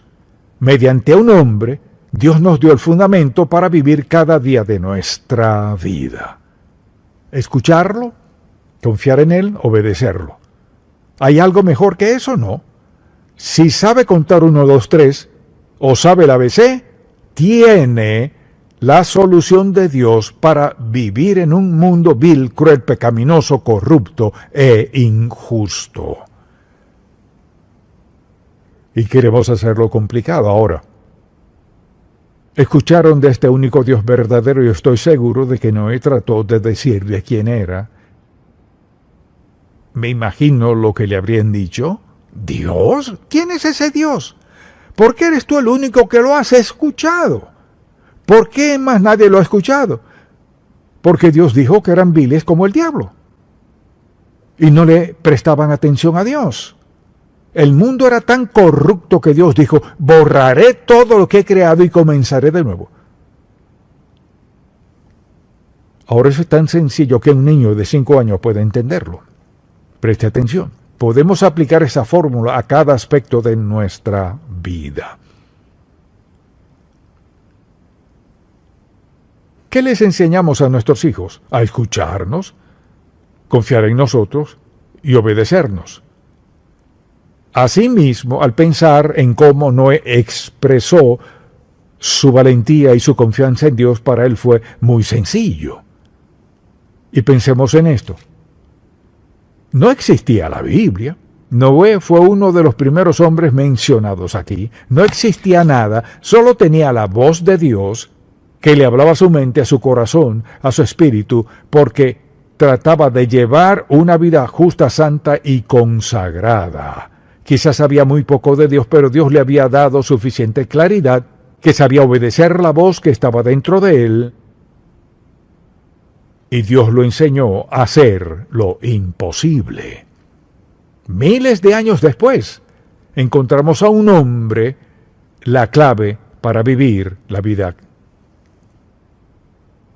mediante un hombre, Dios nos dio el fundamento para vivir cada día de nuestra vida. Escucharlo, confiar en Él, obedecerlo. ¿Hay algo mejor que eso? No. Si sabe contar 1, 2, 3, o sabe el ABC, tiene la solución de Dios para vivir en un mundo vil, cruel, pecaminoso, corrupto e injusto. Y queremos hacerlo complicado ahora. Escucharon de este único Dios verdadero y estoy seguro de que Noé trató de decirle quién era. Me imagino lo que le habrían dicho. ¿Dios? ¿Quién es ese Dios? ¿Por qué eres tú el único que lo has escuchado? ¿Por qué más nadie lo ha escuchado? Porque Dios dijo que eran viles como el diablo. Y no le prestaban atención a Dios. El mundo era tan corrupto que Dios dijo, borraré todo lo que he creado y comenzaré de nuevo. Ahora eso es tan sencillo que un niño de 5 años puede entenderlo. Preste atención. podemos aplicar esa fórmula a cada aspecto de nuestra vida. ¿Qué les enseñamos a nuestros hijos? A escucharnos, confiar en nosotros y obedecernos. Asimismo, al pensar en cómo Noé expresó su valentía y su confianza en Dios, para él fue muy sencillo. Y pensemos en esto. No existía la Biblia. Noé fue uno de los primeros hombres mencionados aquí. No existía nada, solo tenía la voz de Dios que le hablaba a su mente, a su corazón, a su espíritu, porque trataba de llevar una vida justa, santa y consagrada. Quizás sabía muy poco de Dios, pero Dios le había dado suficiente claridad que sabía obedecer la voz que estaba dentro de él, y Dios lo enseñó a hacer lo imposible. Miles de años después, encontramos a un hombre la clave para vivir la vida.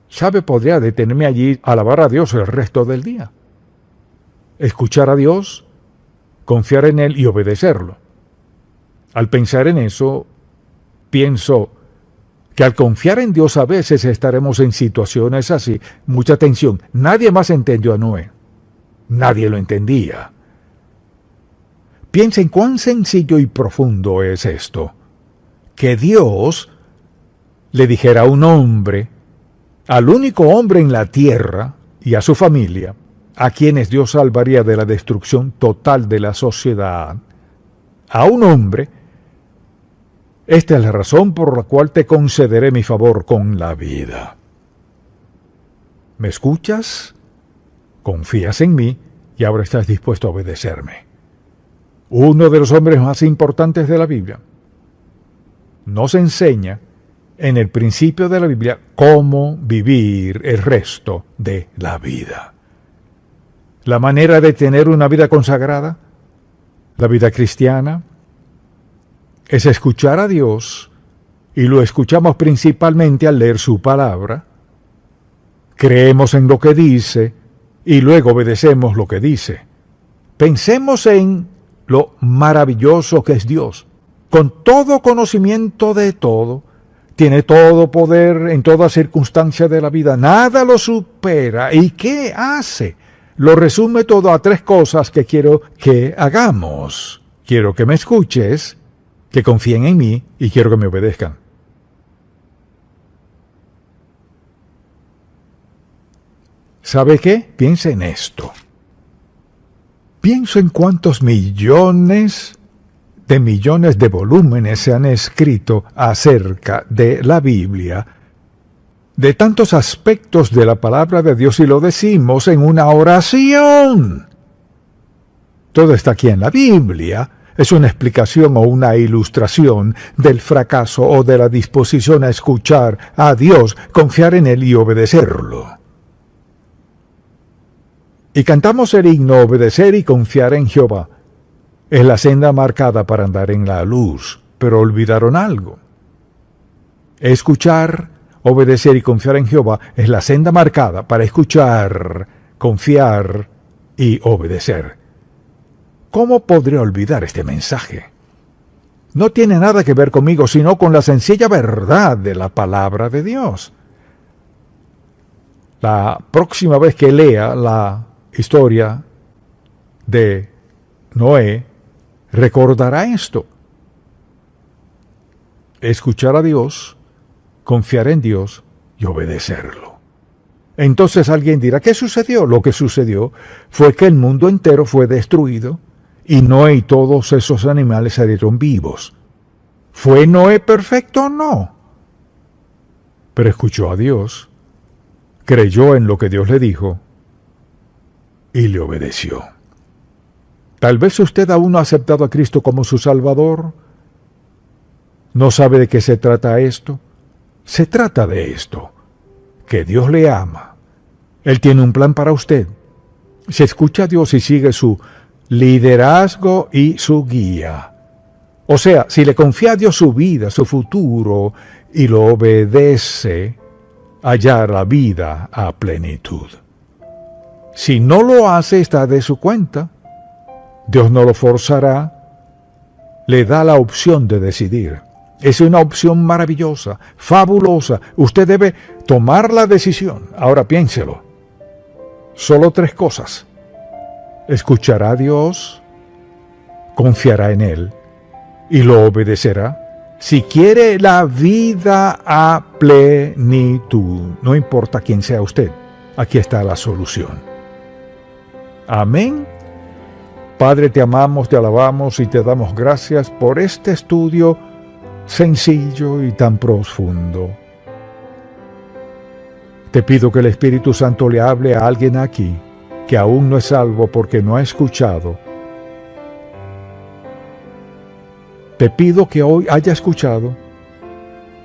¿Sabe? Podría detenerme allí a alabar a Dios el resto del día. Escuchar a Dios, confiar en Él y obedecerlo. Al pensar en eso, pienso que al confiar en Dios a veces estaremos en situaciones así. Mucha atención, nadie más entendió a Noé. Nadie lo entendía. Piensen cuán sencillo y profundo es esto. Que Dios le dijera a un hombre, al único hombre en la tierra y a su familia, a quienes Dios salvaría de la destrucción total de la sociedad, a un hombre: esta es la razón por la cual te concederé mi favor con la vida. ¿Me escuchas? Confías en mí y ahora estás dispuesto a obedecerme. Uno de los hombres más importantes de la Biblia nos enseña en el principio de la Biblia cómo vivir el resto de la vida. La manera de tener una vida consagrada, la vida cristiana, es escuchar a Dios, y lo escuchamos principalmente al leer su palabra. Creemos en lo que dice y luego obedecemos lo que dice. Pensemos en lo maravilloso que es Dios. Con todo conocimiento de todo, tiene todo poder en toda circunstancia de la vida. Nada lo supera. ¿Y qué hace? Lo resume todo a 3 cosas que quiero que hagamos. Quiero que me escuches, que confíen en mí y quiero que me obedezcan. ¿Sabe qué? Piensa en esto. Pienso en cuántos millones de volúmenes se han escrito acerca de la Biblia, de tantos aspectos de la palabra de Dios, y lo decimos en una oración. Todo está aquí en la Biblia. Es una explicación o una ilustración del fracaso o de la disposición a escuchar a Dios, confiar en Él y obedecerlo. Y cantamos el himno: obedecer y confiar en Jehová es la senda marcada para andar en la luz. Pero olvidaron algo. Escuchar, obedecer y confiar en Jehová es la senda marcada para escuchar, confiar y obedecer. ¿Cómo podré olvidar este mensaje? No tiene nada que ver conmigo, sino con la sencilla verdad de la palabra de Dios. La próxima vez que lea la historia de Noé, recordará esto. Escuchar a Dios, confiar en Dios y obedecerlo. Entonces alguien dirá: ¿qué sucedió? Lo que sucedió fue que el mundo entero fue destruido y Noé y todos esos animales salieron vivos. ¿Fue Noé perfecto? No. Pero escuchó a Dios, creyó en lo que Dios le dijo y le obedeció. Tal vez usted aún no ha aceptado a Cristo como su Salvador. ¿No sabe de qué se trata esto? Se trata de esto: que Dios le ama. Él tiene un plan para usted. Si escucha a Dios y sigue su liderazgo y su guía, o sea, si le confía a Dios su vida, su futuro, y lo obedece, hallar la vida a plenitud. Si no lo hace, está de su cuenta. Dios no lo forzará, le da la opción de decidir. Es una opción maravillosa, fabulosa. Usted debe tomar la decisión. Ahora piénselo. Solo 3 cosas. Escuchará a Dios, confiará en Él y lo obedecerá. Si quiere la vida a plenitud, no importa quién sea usted, aquí está la solución. Amén. Padre, te amamos, te alabamos y te damos gracias por este estudio sencillo y tan profundo. Te pido que el Espíritu Santo le hable a alguien aquí que aún no es salvo porque no ha escuchado. Te pido que hoy haya escuchado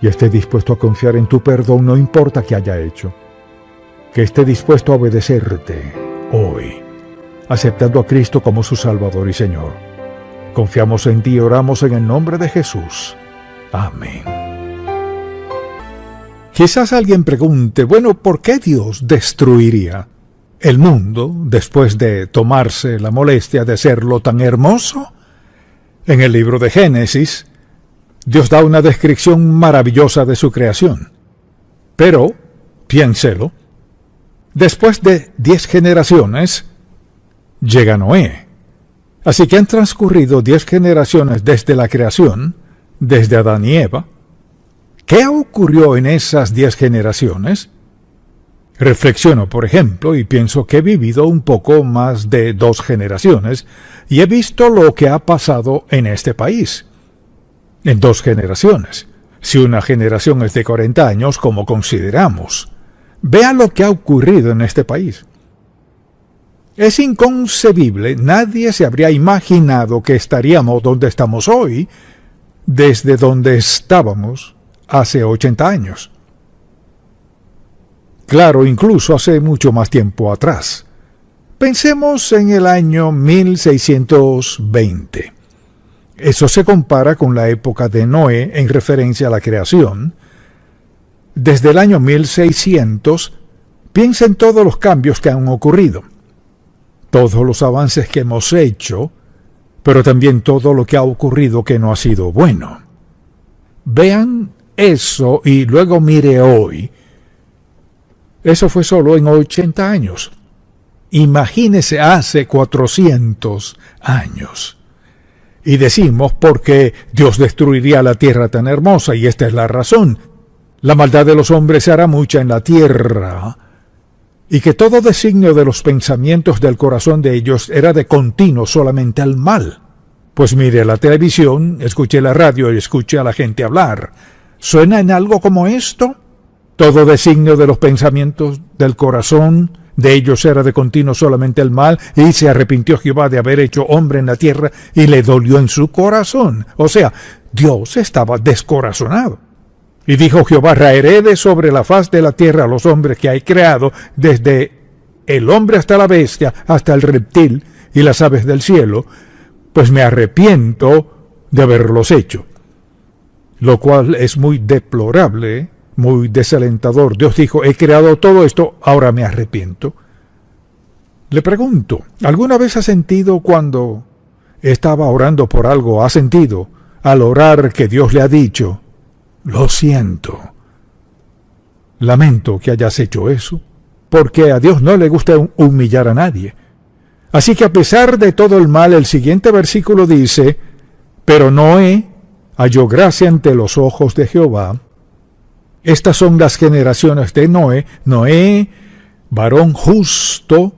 y esté dispuesto a confiar en tu perdón, no importa qué haya hecho. Que esté dispuesto a obedecerte hoy, aceptando a Cristo como su Salvador y Señor. Confiamos en ti y oramos en el nombre de Jesús. Amén. Quizás alguien pregunte, bueno, ¿por qué Dios destruiría el mundo después de tomarse la molestia de hacerlo tan hermoso? En el libro de Génesis, Dios da una descripción maravillosa de su creación. Pero, piénselo, después de 10 generaciones, llega Noé. Así que han transcurrido 10 generaciones desde la creación, desde Adán y Eva. ¿Qué ocurrió en esas 10 generaciones? Reflexiono, por ejemplo, y pienso que he vivido un poco más de 2 generaciones y he visto lo que ha pasado en este país. En 2 generaciones. Si una generación es de 40 años, como consideramos. Vea lo que ha ocurrido en este país. Es inconcebible, nadie se habría imaginado que estaríamos donde estamos hoy, desde donde estábamos hace 80 años. Claro, incluso hace mucho más tiempo atrás. Pensemos en el año 1620. Eso se compara con la época de Noé en referencia a la creación. Desde el año 1600, piensa en todos los cambios que han ocurrido, todos los avances que hemos hecho, pero también todo lo que ha ocurrido que no ha sido bueno. Vean eso y luego mire hoy. Eso fue solo en 80 años. Imagínese hace 400 años. Y decimos, ¿por qué Dios destruiría la tierra tan hermosa? Y esta es la razón. La maldad de los hombres se hará mucha en la tierra, y que todo designio de los pensamientos del corazón de ellos era de continuo solamente el mal. Pues mire la televisión, escuche la radio y escuche a la gente hablar. ¿Suena en algo como esto? Todo designio de los pensamientos del corazón de ellos era de continuo solamente el mal, y se arrepintió Jehová de haber hecho hombre en la tierra, y le dolió en su corazón. O sea, Dios estaba descorazonado. Y dijo Jehová, raeré de sobre la faz de la tierra a los hombres que hay creado, desde el hombre hasta la bestia, hasta el reptil y las aves del cielo, pues me arrepiento de haberlos hecho. Lo cual es muy deplorable, muy desalentador. Dios dijo, he creado todo esto, ahora me arrepiento. Le pregunto, ¿alguna vez ha sentido cuando estaba orando por algo, ha sentido al orar que Dios le ha dicho, lo siento, lamento que hayas hecho eso, porque a Dios no le gusta humillar a nadie? Así que a pesar de todo el mal, el siguiente versículo dice, pero Noé halló gracia ante los ojos de Jehová. Estas son las generaciones de Noé. Noé, varón justo,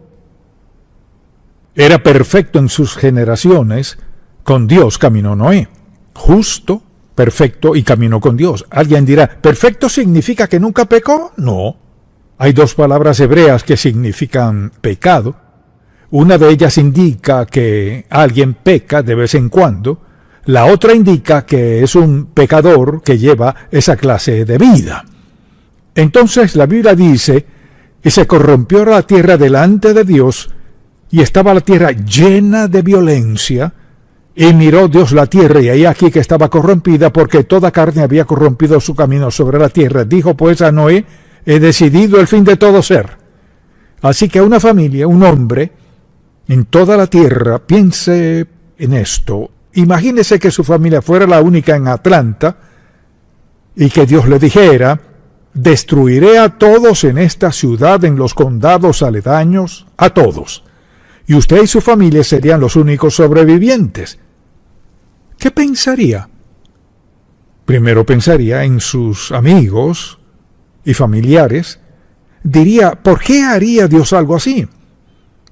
era perfecto en sus generaciones. Con Dios caminó Noé. Justo, perfecto y caminó con Dios. Alguien dirá, ¿perfecto significa que nunca pecó? No. Hay 2 palabras hebreas que significan pecado. Una de ellas indica que alguien peca de vez en cuando. La otra indica que es un pecador que lleva esa clase de vida. Entonces la Biblia dice, y se corrompió la tierra delante de Dios, y estaba la tierra llena de violencia, y miró Dios la tierra, y ahí aquí que estaba corrompida, porque toda carne había corrompido su camino sobre la tierra. Dijo pues a Noé, he decidido el fin de todo ser. Así que una familia, un hombre, en toda la tierra, piense en esto. Imagínese que su familia fuera la única en Atlanta y que Dios le dijera: destruiré a todos en esta ciudad, en los condados aledaños, a todos. Y usted y su familia serían los únicos sobrevivientes. ¿Qué pensaría? Primero pensaría en sus amigos y familiares. Diría: ¿por qué haría Dios algo así?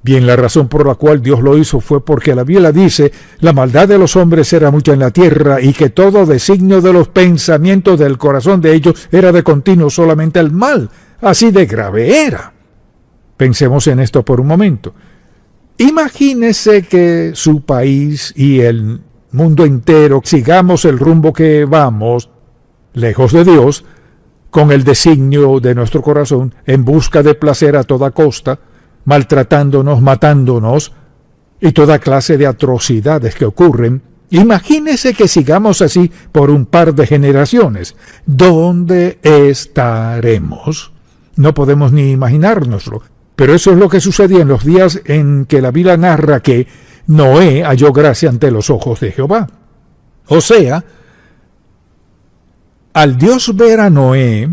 Bien, la razón por la cual Dios lo hizo fue porque la Biblia dice: la maldad de los hombres era mucha en la tierra, y que todo designio de los pensamientos del corazón de ellos era de continuo solamente el mal. Así de grave era. Pensemos en esto por un momento. Imagínese que su país y el mundo entero sigamos el rumbo que vamos, lejos de Dios, con el designio de nuestro corazón, en busca de placer a toda costa, maltratándonos, matándonos y toda clase de atrocidades que ocurren. Imagínese que sigamos así por un par de generaciones. ¿Dónde estaremos? No podemos ni imaginárnoslo. Pero eso es lo que sucedía en los días en que la Biblia narra que Noé halló gracia ante los ojos de Jehová. O sea, al Dios ver a Noé,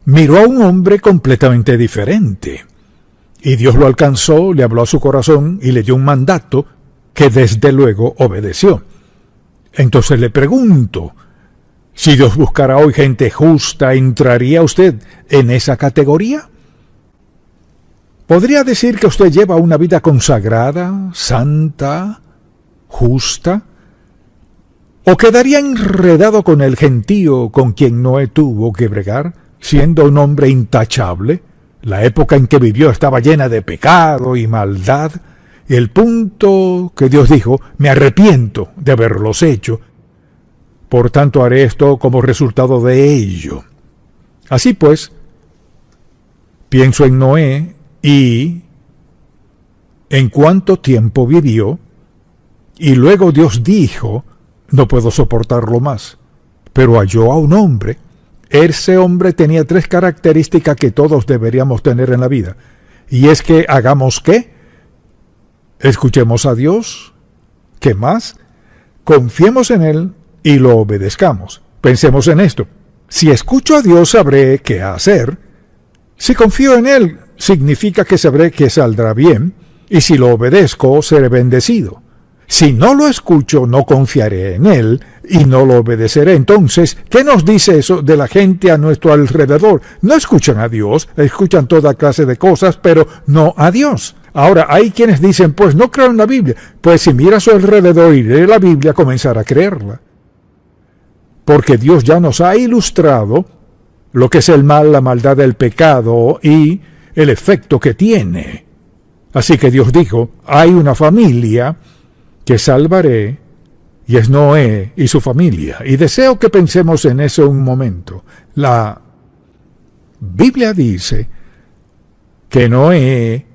miró a un hombre completamente diferente. Y Dios lo alcanzó, le habló a su corazón y le dio un mandato que desde luego obedeció. Entonces le pregunto: si Dios buscara hoy gente justa, ¿entraría usted en esa categoría? ¿Podría decir que usted lleva una vida consagrada, santa, justa? ¿O quedaría enredado con el gentío con quien Noé tuvo que bregar, siendo un hombre intachable? La época en que vivió estaba llena de pecado y maldad, y el punto que Dios dijo: me arrepiento de haberlos hecho, por tanto haré esto como resultado de ello. Así pues, pienso en Noé y en cuánto tiempo vivió, y luego Dios dijo: no puedo soportarlo más. Pero halló a un hombre. Ese hombre tenía 3 características que todos deberíamos tener en la vida. Y es que hagamos ¿qué? Escuchemos a Dios. ¿Qué más? Confiemos en Él y lo obedezcamos. Pensemos en esto. Si escucho a Dios, sabré qué hacer. Si confío en Él, significa que sabré que saldrá bien. Y si lo obedezco, seré bendecido. Si no lo escucho, no confiaré en Él y no lo obedeceré. Entonces, ¿qué nos dice eso de la gente a nuestro alrededor? No escuchan a Dios, escuchan toda clase de cosas, pero no a Dios. Ahora, hay quienes dicen: pues no creo en la Biblia. Pues si mira a su alrededor y lee la Biblia, comenzará a creerla. Porque Dios ya nos ha ilustrado lo que es el mal, la maldad del pecado y el efecto que tiene. Así que Dios dijo: hay una familia que salvaré, y es Noé y su familia. Y deseo que pensemos en eso un momento. La Biblia dice que Noé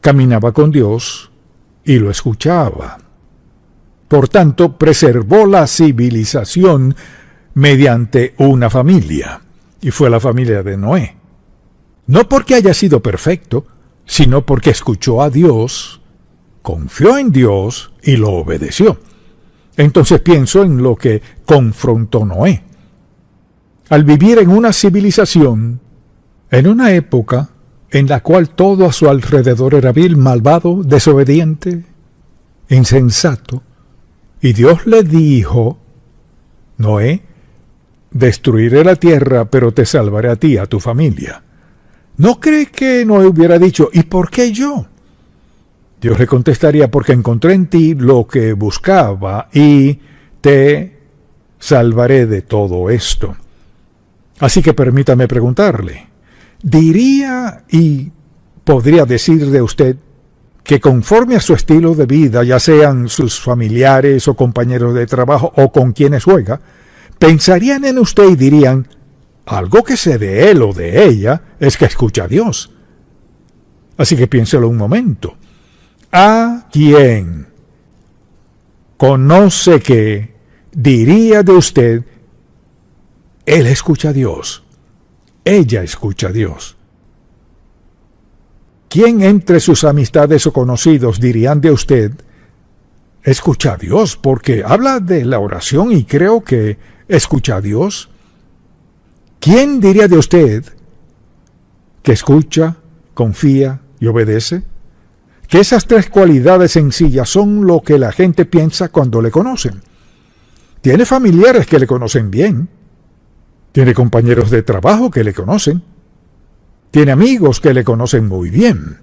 caminaba con Dios y lo escuchaba. Por tanto, preservó la civilización mediante una familia, y fue la familia de Noé. No porque haya sido perfecto, sino porque escuchó a Dios, confió en Dios y lo obedeció. Entonces pienso en lo que confrontó Noé. Al vivir en una civilización, en una época en la cual todo a su alrededor era vil, malvado, desobediente, insensato, y Dios le dijo: Noé, destruiré la tierra, pero te salvaré a ti, a tu familia. ¿No cree que Noé hubiera dicho: ¿y por qué yo? Dios le contestaría: porque encontré en ti lo que buscaba y te salvaré de todo esto. Así que permítame preguntarle, ¿diría y podría decir de usted que conforme a su estilo de vida, ya sean sus familiares o compañeros de trabajo o con quienes juega, pensarían en usted y dirían: algo que sé de él o de ella es que escucha a Dios? Así que piénselo un momento. ¿A quién conoce que diría de usted: él escucha a Dios, ella escucha a Dios? ¿Quién entre sus amistades o conocidos dirían de usted, escucha a Dios? Porque habla de la oración y creo que escucha a Dios. ¿Quién diría de usted que escucha, confía y obedece? Que esas tres cualidades sencillas son lo que la gente piensa cuando le conocen. Tiene familiares que le conocen bien. Tiene compañeros de trabajo que le conocen. Tiene amigos que le conocen muy bien.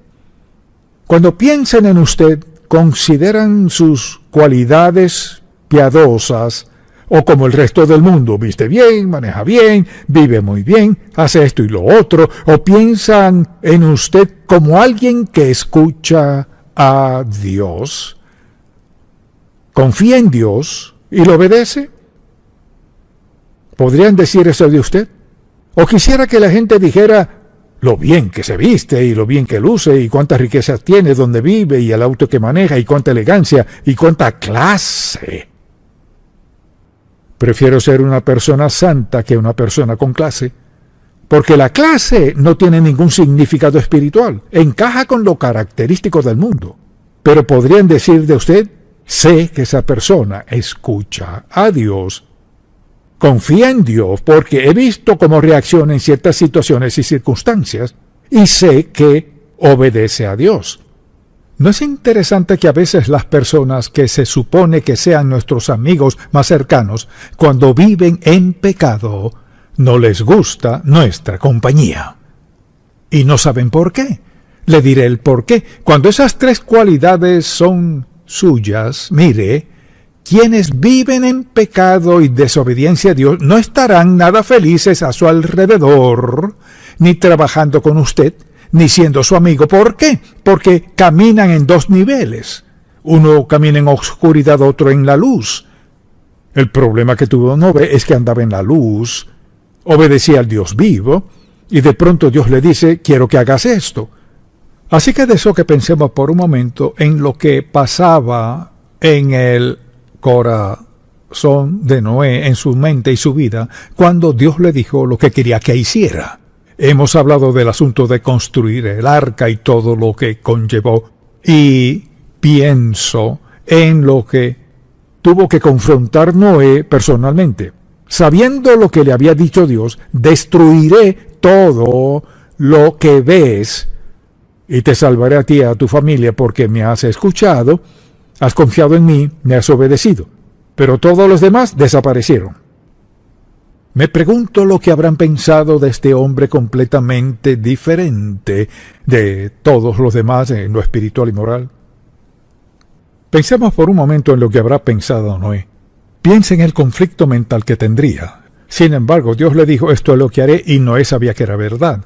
Cuando piensan en usted, consideran sus cualidades piadosas o como el resto del mundo, viste bien, maneja bien, vive muy bien, hace esto y lo otro, o piensan en usted como alguien que escucha a Dios, confía en Dios y lo obedece. ¿Podrían decir eso de usted? ¿O quisiera que la gente dijera lo bien que se viste y lo bien que luce y cuántas riquezas tiene, dónde vive y el auto que maneja y cuánta elegancia y cuánta clase? Prefiero ser una persona santa que una persona con clase, porque la clase no tiene ningún significado espiritual, encaja con lo característico del mundo. Pero podrían decir de usted, sé que esa persona escucha a Dios, confía en Dios, porque he visto cómo reacciona en ciertas situaciones y circunstancias, y sé que obedece a Dios. ¿No es interesante que a veces las personas que se supone que sean nuestros amigos más cercanos, cuando viven en pecado, no les gusta nuestra compañía? Y no saben por qué. Le diré el por qué. Cuando esas tres cualidades son suyas, mire, quienes viven en pecado y desobediencia a Dios no estarán nada felices a su alrededor, ni trabajando con usted, ni siendo su amigo. ¿Por qué? Porque caminan en dos niveles. Uno camina en oscuridad, otro en la luz. El problema que tuvo Noé es que andaba en la luz, obedecía al Dios vivo, y de pronto Dios le dice, quiero que hagas esto. Así que deseo que pensemos por un momento en lo que pasaba en el corazón de Noé, en su mente y su vida, cuando Dios le dijo lo que quería que hiciera. Hemos hablado del asunto de construir el arca y todo lo que conllevó, y pienso en lo que tuvo que confrontar Noé personalmente. Sabiendo lo que le había dicho Dios, destruiré todo lo que ves y te salvaré a ti y a tu familia porque me has escuchado, has confiado en mí, me has obedecido. Pero todos los demás desaparecieron. Me pregunto lo que habrán pensado de este hombre completamente diferente de todos los demás en lo espiritual y moral. Pensemos por un momento en lo que habrá pensado Noé. Piensa en el conflicto mental que tendría. Sin embargo, Dios le dijo, esto es lo que haré, y Noé sabía que era verdad.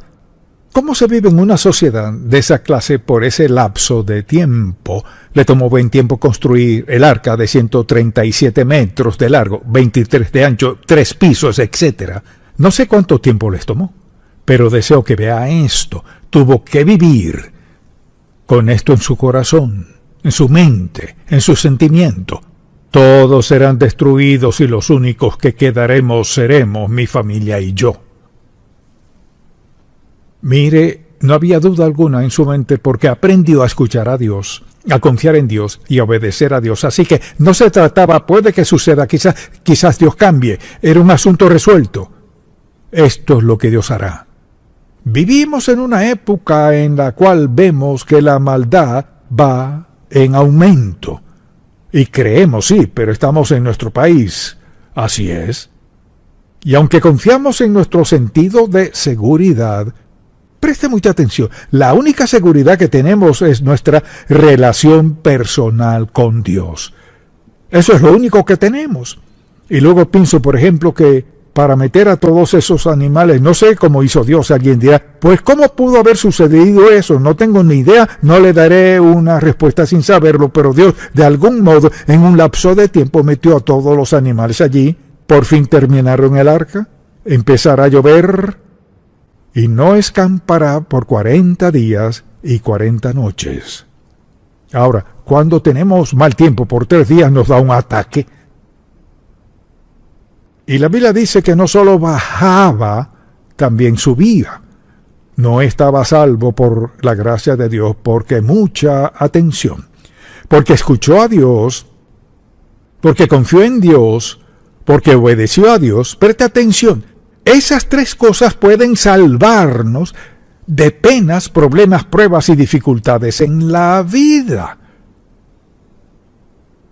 ¿Cómo se vive en una sociedad de esa clase por ese lapso de tiempo? Le tomó buen tiempo construir el arca de 137 metros de largo, 23 de ancho, 3 pisos, etc. No sé cuánto tiempo les tomó, pero deseo que vea esto. Tuvo que vivir con esto en su corazón, en su mente, en su sentimiento. Todos serán destruidos y los únicos que quedaremos seremos mi familia y yo. Mire, no había duda alguna en su mente porque aprendió a escuchar a Dios, a confiar en Dios y a obedecer a Dios. Así que no se trataba, puede que suceda, quizás Dios cambie, era un asunto resuelto. Esto es lo que Dios hará. Vivimos en una época en la cual vemos que la maldad va en aumento. Y creemos, sí, pero estamos en nuestro país. Así es. Y aunque confiamos en nuestro sentido de seguridad, preste mucha atención, la única seguridad que tenemos es nuestra relación personal con Dios. Eso es lo único que tenemos. Y luego pienso, por ejemplo, que para meter a todos esos animales, no sé cómo hizo Dios, alguien dirá, pues ¿cómo pudo haber sucedido eso? No tengo ni idea, no le daré una respuesta sin saberlo, pero Dios de algún modo en un lapso de tiempo metió a todos los animales allí, por fin terminaron el arca, empezará a llover, y no escampará por 40 días y 40 noches. Ahora, cuando tenemos mal tiempo por 3 días nos da un ataque. Y la Biblia dice que no solo bajaba, también subía. no estaba a salvo por la gracia de Dios, porque mucha atención, porque escuchó a Dios, porque confió en Dios, porque obedeció a Dios. Preste atención, esas tres cosas pueden salvarnos de penas, problemas, pruebas y dificultades en la vida.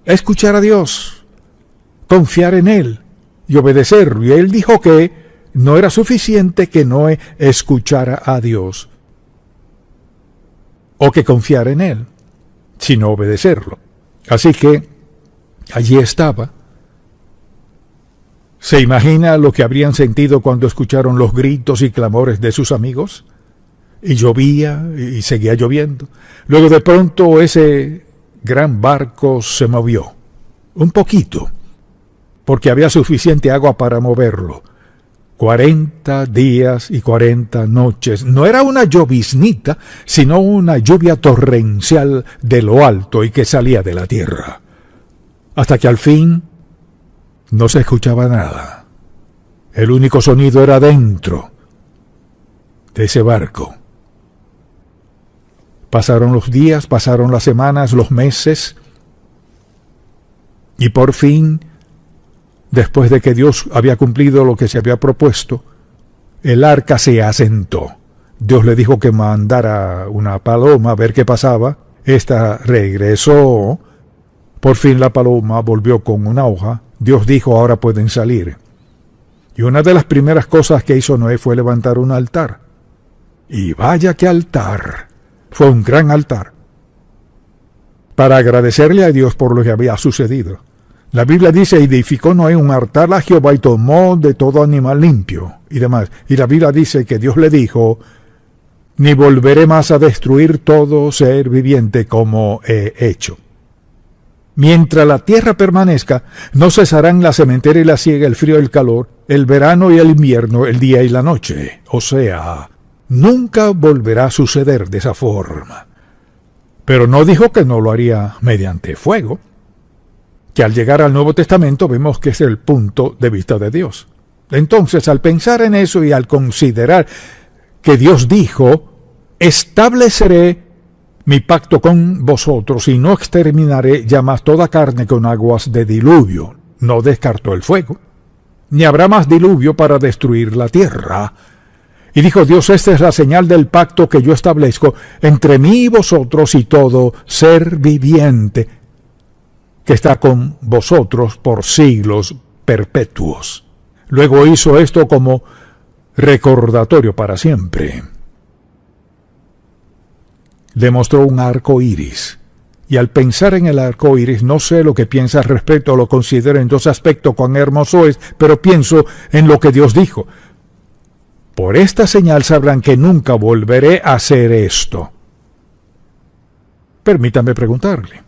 Escuchar a Dios, confiar en Él y obedecerlo. Y Él dijo que no era suficiente que no escuchara a Dios o que confiara en Él, sino obedecerlo. Así que allí estaba. ¿Se imagina lo que habrían sentido cuando escucharon los gritos y clamores de sus amigos? Y llovía y seguía lloviendo. Luego de pronto ese gran barco se movió, un poquito, porque había suficiente agua para moverlo. 40 días y 40 noches. No era una lloviznita, sino una lluvia torrencial de lo alto y que salía de la tierra. Hasta que al fin no se escuchaba nada. El único sonido era dentro de ese barco. Pasaron los días, pasaron las semanas, los meses, y por fin, después de que Dios había cumplido lo que se había propuesto, el arca se asentó. Dios le dijo que mandara una paloma a ver qué pasaba. Esta regresó. Por fin la paloma volvió con una hoja. Dios dijo, ahora pueden salir. Y una de las primeras cosas que hizo Noé fue levantar un altar. Y vaya qué altar. Fue un gran altar. Para agradecerle a Dios por lo que había sucedido. La Biblia dice, edificó Noé un altar a Jehová y tomó de todo animal limpio y demás. Y la Biblia dice que Dios le dijo, ni volveré más a destruir todo ser viviente como he hecho. Mientras la tierra permanezca, no cesarán la sementera y la siega, el frío y el calor, el verano y el invierno, el día y la noche. O sea, nunca volverá a suceder de esa forma. Pero no dijo que no lo haría mediante fuego, que al llegar al Nuevo Testamento vemos que es el punto de vista de Dios. Entonces, al pensar en eso y al considerar que Dios dijo, estableceré mi pacto con vosotros y no exterminaré ya más toda carne con aguas de diluvio, no descartó el fuego, ni habrá más diluvio para destruir la tierra. Y dijo Dios, esta es la señal del pacto que yo establezco entre mí y vosotros y todo ser viviente que está con vosotros por siglos perpetuos. Luego hizo esto como recordatorio para siempre. Le mostró un arco iris. Y al pensar en el arco iris, no sé lo que piensa al respecto, lo considero en dos aspectos cuán hermoso es, pero pienso en lo que Dios dijo. Por esta señal sabrán que nunca volveré a hacer esto. Permítame preguntarle.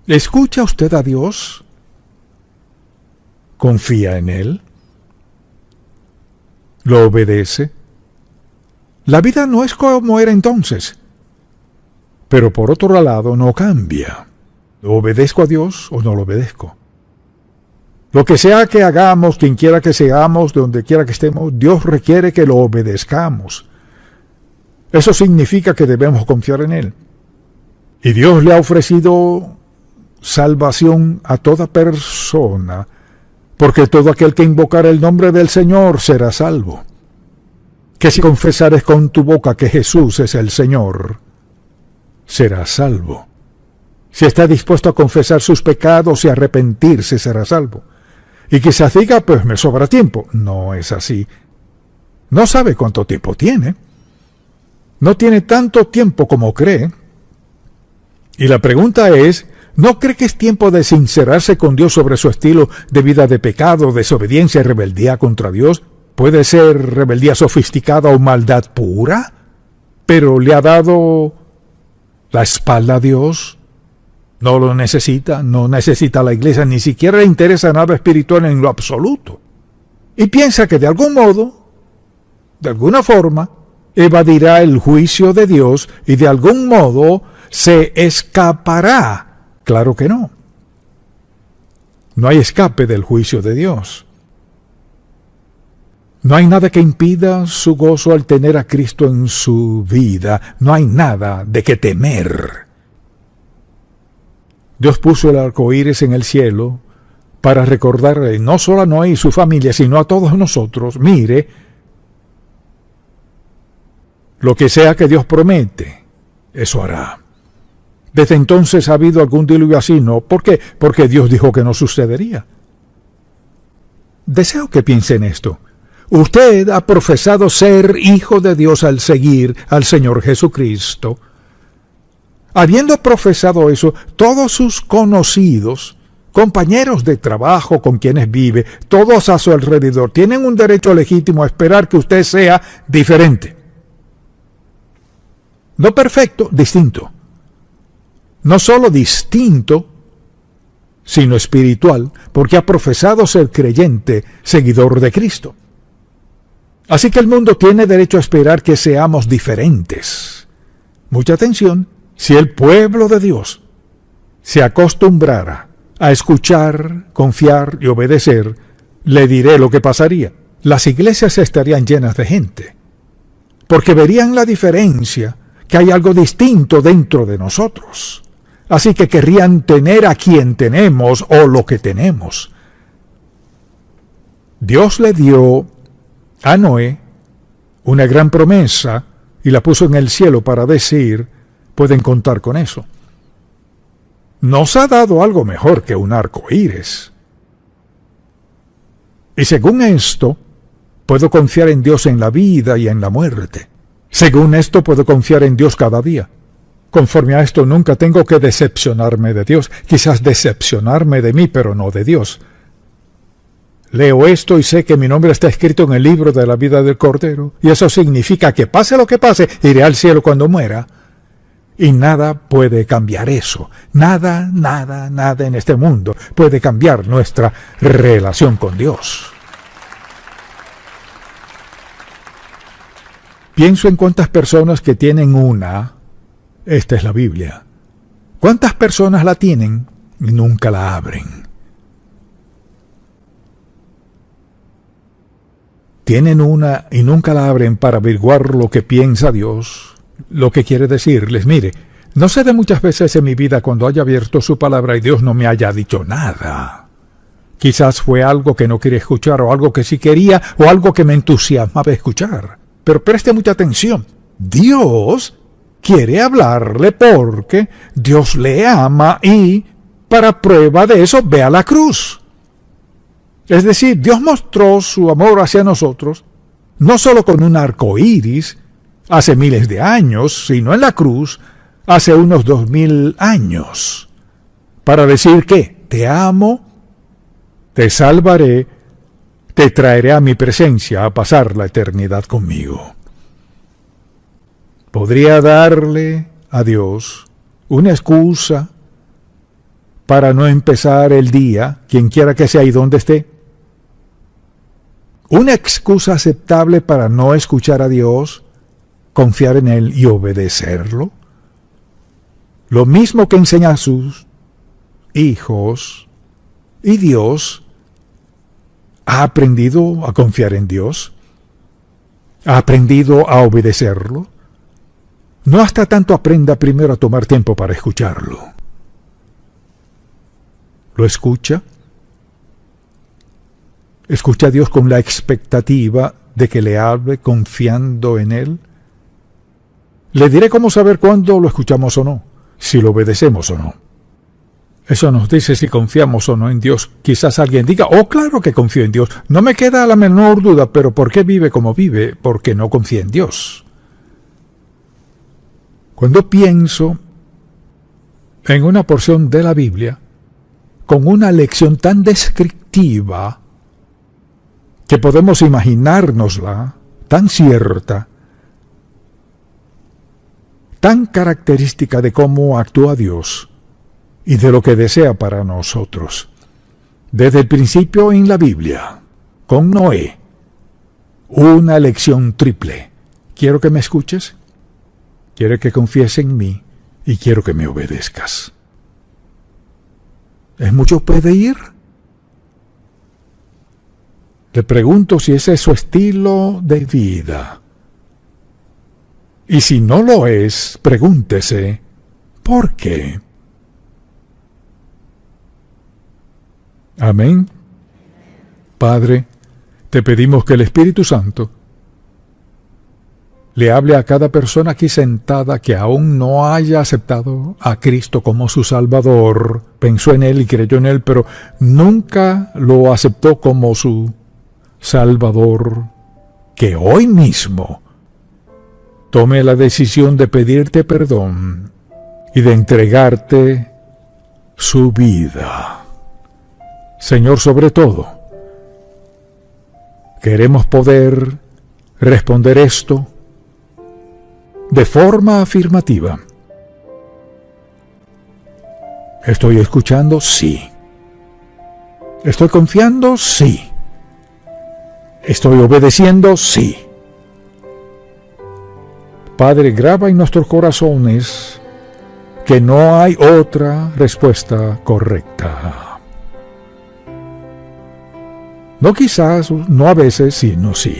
¿Escucha usted a Dios? ¿Confía en Él? ¿Lo obedece? La vida no es como era entonces. Pero por otro lado no cambia. ¿Obedezco a Dios o no lo obedezco? Lo que sea que hagamos, quien quiera que seamos, donde quiera que estemos, Dios requiere que lo obedezcamos. Eso significa que debemos confiar en Él. Y Dios le ha ofrecido salvación a toda persona, porque todo aquel que invocar el nombre del Señor será salvo. Que si confesares con tu boca que Jesús es el Señor, será salvo. Si está dispuesto a confesar sus pecados y arrepentirse, será salvo. Y quizás diga, pues me sobra tiempo. No es así. No sabe cuánto tiempo tiene. No tiene tanto tiempo como cree. Y la pregunta es, ¿no cree que es tiempo de sincerarse con Dios sobre su estilo de vida de pecado, desobediencia y rebeldía contra Dios? Puede ser rebeldía sofisticada o maldad pura, pero le ha dado la espalda a Dios. No lo necesita, no necesita la iglesia, ni siquiera le interesa nada espiritual en lo absoluto. Y piensa que de algún modo, de alguna forma, evadirá el juicio de Dios y de algún modo se escapará. Claro que no. No hay escape del juicio de Dios. No hay nada que impida su gozo al tener a Cristo en su vida. No hay nada de que temer. Dios puso el arco iris en el cielo para recordarle no solo a Noé y su familia, sino a todos nosotros. Mire, lo que sea que Dios promete, eso hará. Desde entonces ha habido algún diluvio así, ¿no? ¿Por qué? Porque Dios dijo que no sucedería. Deseo que piense en esto. Usted ha profesado ser hijo de Dios al seguir al Señor Jesucristo. Habiendo profesado eso, todos sus conocidos, compañeros de trabajo con quienes vive, todos a su alrededor, tienen un derecho legítimo a esperar que usted sea diferente. No perfecto, distinto. No solo distinto, sino espiritual, porque ha profesado ser creyente, seguidor de Cristo. Así que el mundo tiene derecho a esperar que seamos diferentes. Mucha atención, si el pueblo de Dios se acostumbrara a escuchar, confiar y obedecer, le diré lo que pasaría. Las iglesias estarían llenas de gente, porque verían la diferencia, que hay algo distinto dentro de nosotros. Así que querrían tener a quien tenemos o lo que tenemos. Dios le dio a Noé una gran promesa y la puso en el cielo para decir, pueden contar con eso. Nos ha dado algo mejor que un arco iris. Y según esto, puedo confiar en Dios en la vida y en la muerte. Según esto, puedo confiar en Dios cada día. Conforme a esto, nunca tengo que decepcionarme de Dios. Quizás decepcionarme de mí, pero no de Dios. Leo esto y sé que mi nombre está escrito en el libro de la vida del Cordero. Y eso significa que pase lo que pase, iré al cielo cuando muera. Y nada puede cambiar eso. Nada en este mundo puede cambiar nuestra relación con Dios. Pienso en cuántas personas que tienen esta es la Biblia. ¿Cuántas personas la tienen y nunca la abren? Tienen una y nunca la abren para averiguar lo que piensa Dios, lo que quiere decirles. Mire, no sé de muchas veces en mi vida cuando haya abierto su palabra y Dios no me haya dicho nada. Quizás fue algo que no quería escuchar o algo que sí quería o algo que me entusiasmaba escuchar. Pero preste mucha atención. Dios quiere hablarle porque Dios le ama y, para prueba de eso, ve a la cruz. Es decir, Dios mostró su amor hacia nosotros, no solo con un arco iris, hace miles de años, sino en la cruz, hace unos 2000 años, para decir que te amo, te salvaré, te traeré a mi presencia a pasar la eternidad conmigo. Podría darle a Dios una excusa para no empezar el día, quien quiera que sea y donde esté. Una excusa aceptable para no escuchar a Dios, confiar en Él y obedecerlo. Lo mismo que enseña a sus hijos. Y Dios ha aprendido a confiar en Dios. Ha aprendido a obedecerlo. No hasta tanto aprenda primero a tomar tiempo para escucharlo. ¿Lo escucha? ¿Escucha a Dios con la expectativa de que le hable confiando en Él? Le diré cómo saber cuándo lo escuchamos o no, si lo obedecemos o no. Eso nos dice si confiamos o no en Dios. Quizás alguien diga, oh, claro que confío en Dios. No me queda la menor duda, pero ¿por qué vive como vive? Porque no confía en Dios. Cuando pienso en una porción de la Biblia con una lección tan descriptiva que podemos imaginárnosla, tan cierta, tan característica de cómo actúa Dios y de lo que desea para nosotros. Desde el principio en la Biblia, con Noé, una lección triple. Quiero que me escuches, quiero que confíes en mí y quiero que me obedezcas. ¿Es mucho pedir? Le pregunto si ese es su estilo de vida. Y si no lo es, pregúntese, ¿por qué? Amén. Padre, te pedimos que el Espíritu Santo le hable a cada persona aquí sentada que aún no haya aceptado a Cristo como su Salvador, pensó en Él y creyó en Él, pero nunca lo aceptó como su Salvador, que hoy mismo tome la decisión de pedirte perdón y de entregarte su vida. Señor, sobre todo, queremos poder responder esto de forma afirmativa. ¿Estoy escuchando? Sí. ¿Estoy confiando? Sí. ¿Estoy obedeciendo? Sí. Padre, graba en nuestros corazones que no hay otra respuesta correcta. No quizás, no a veces, sino sí.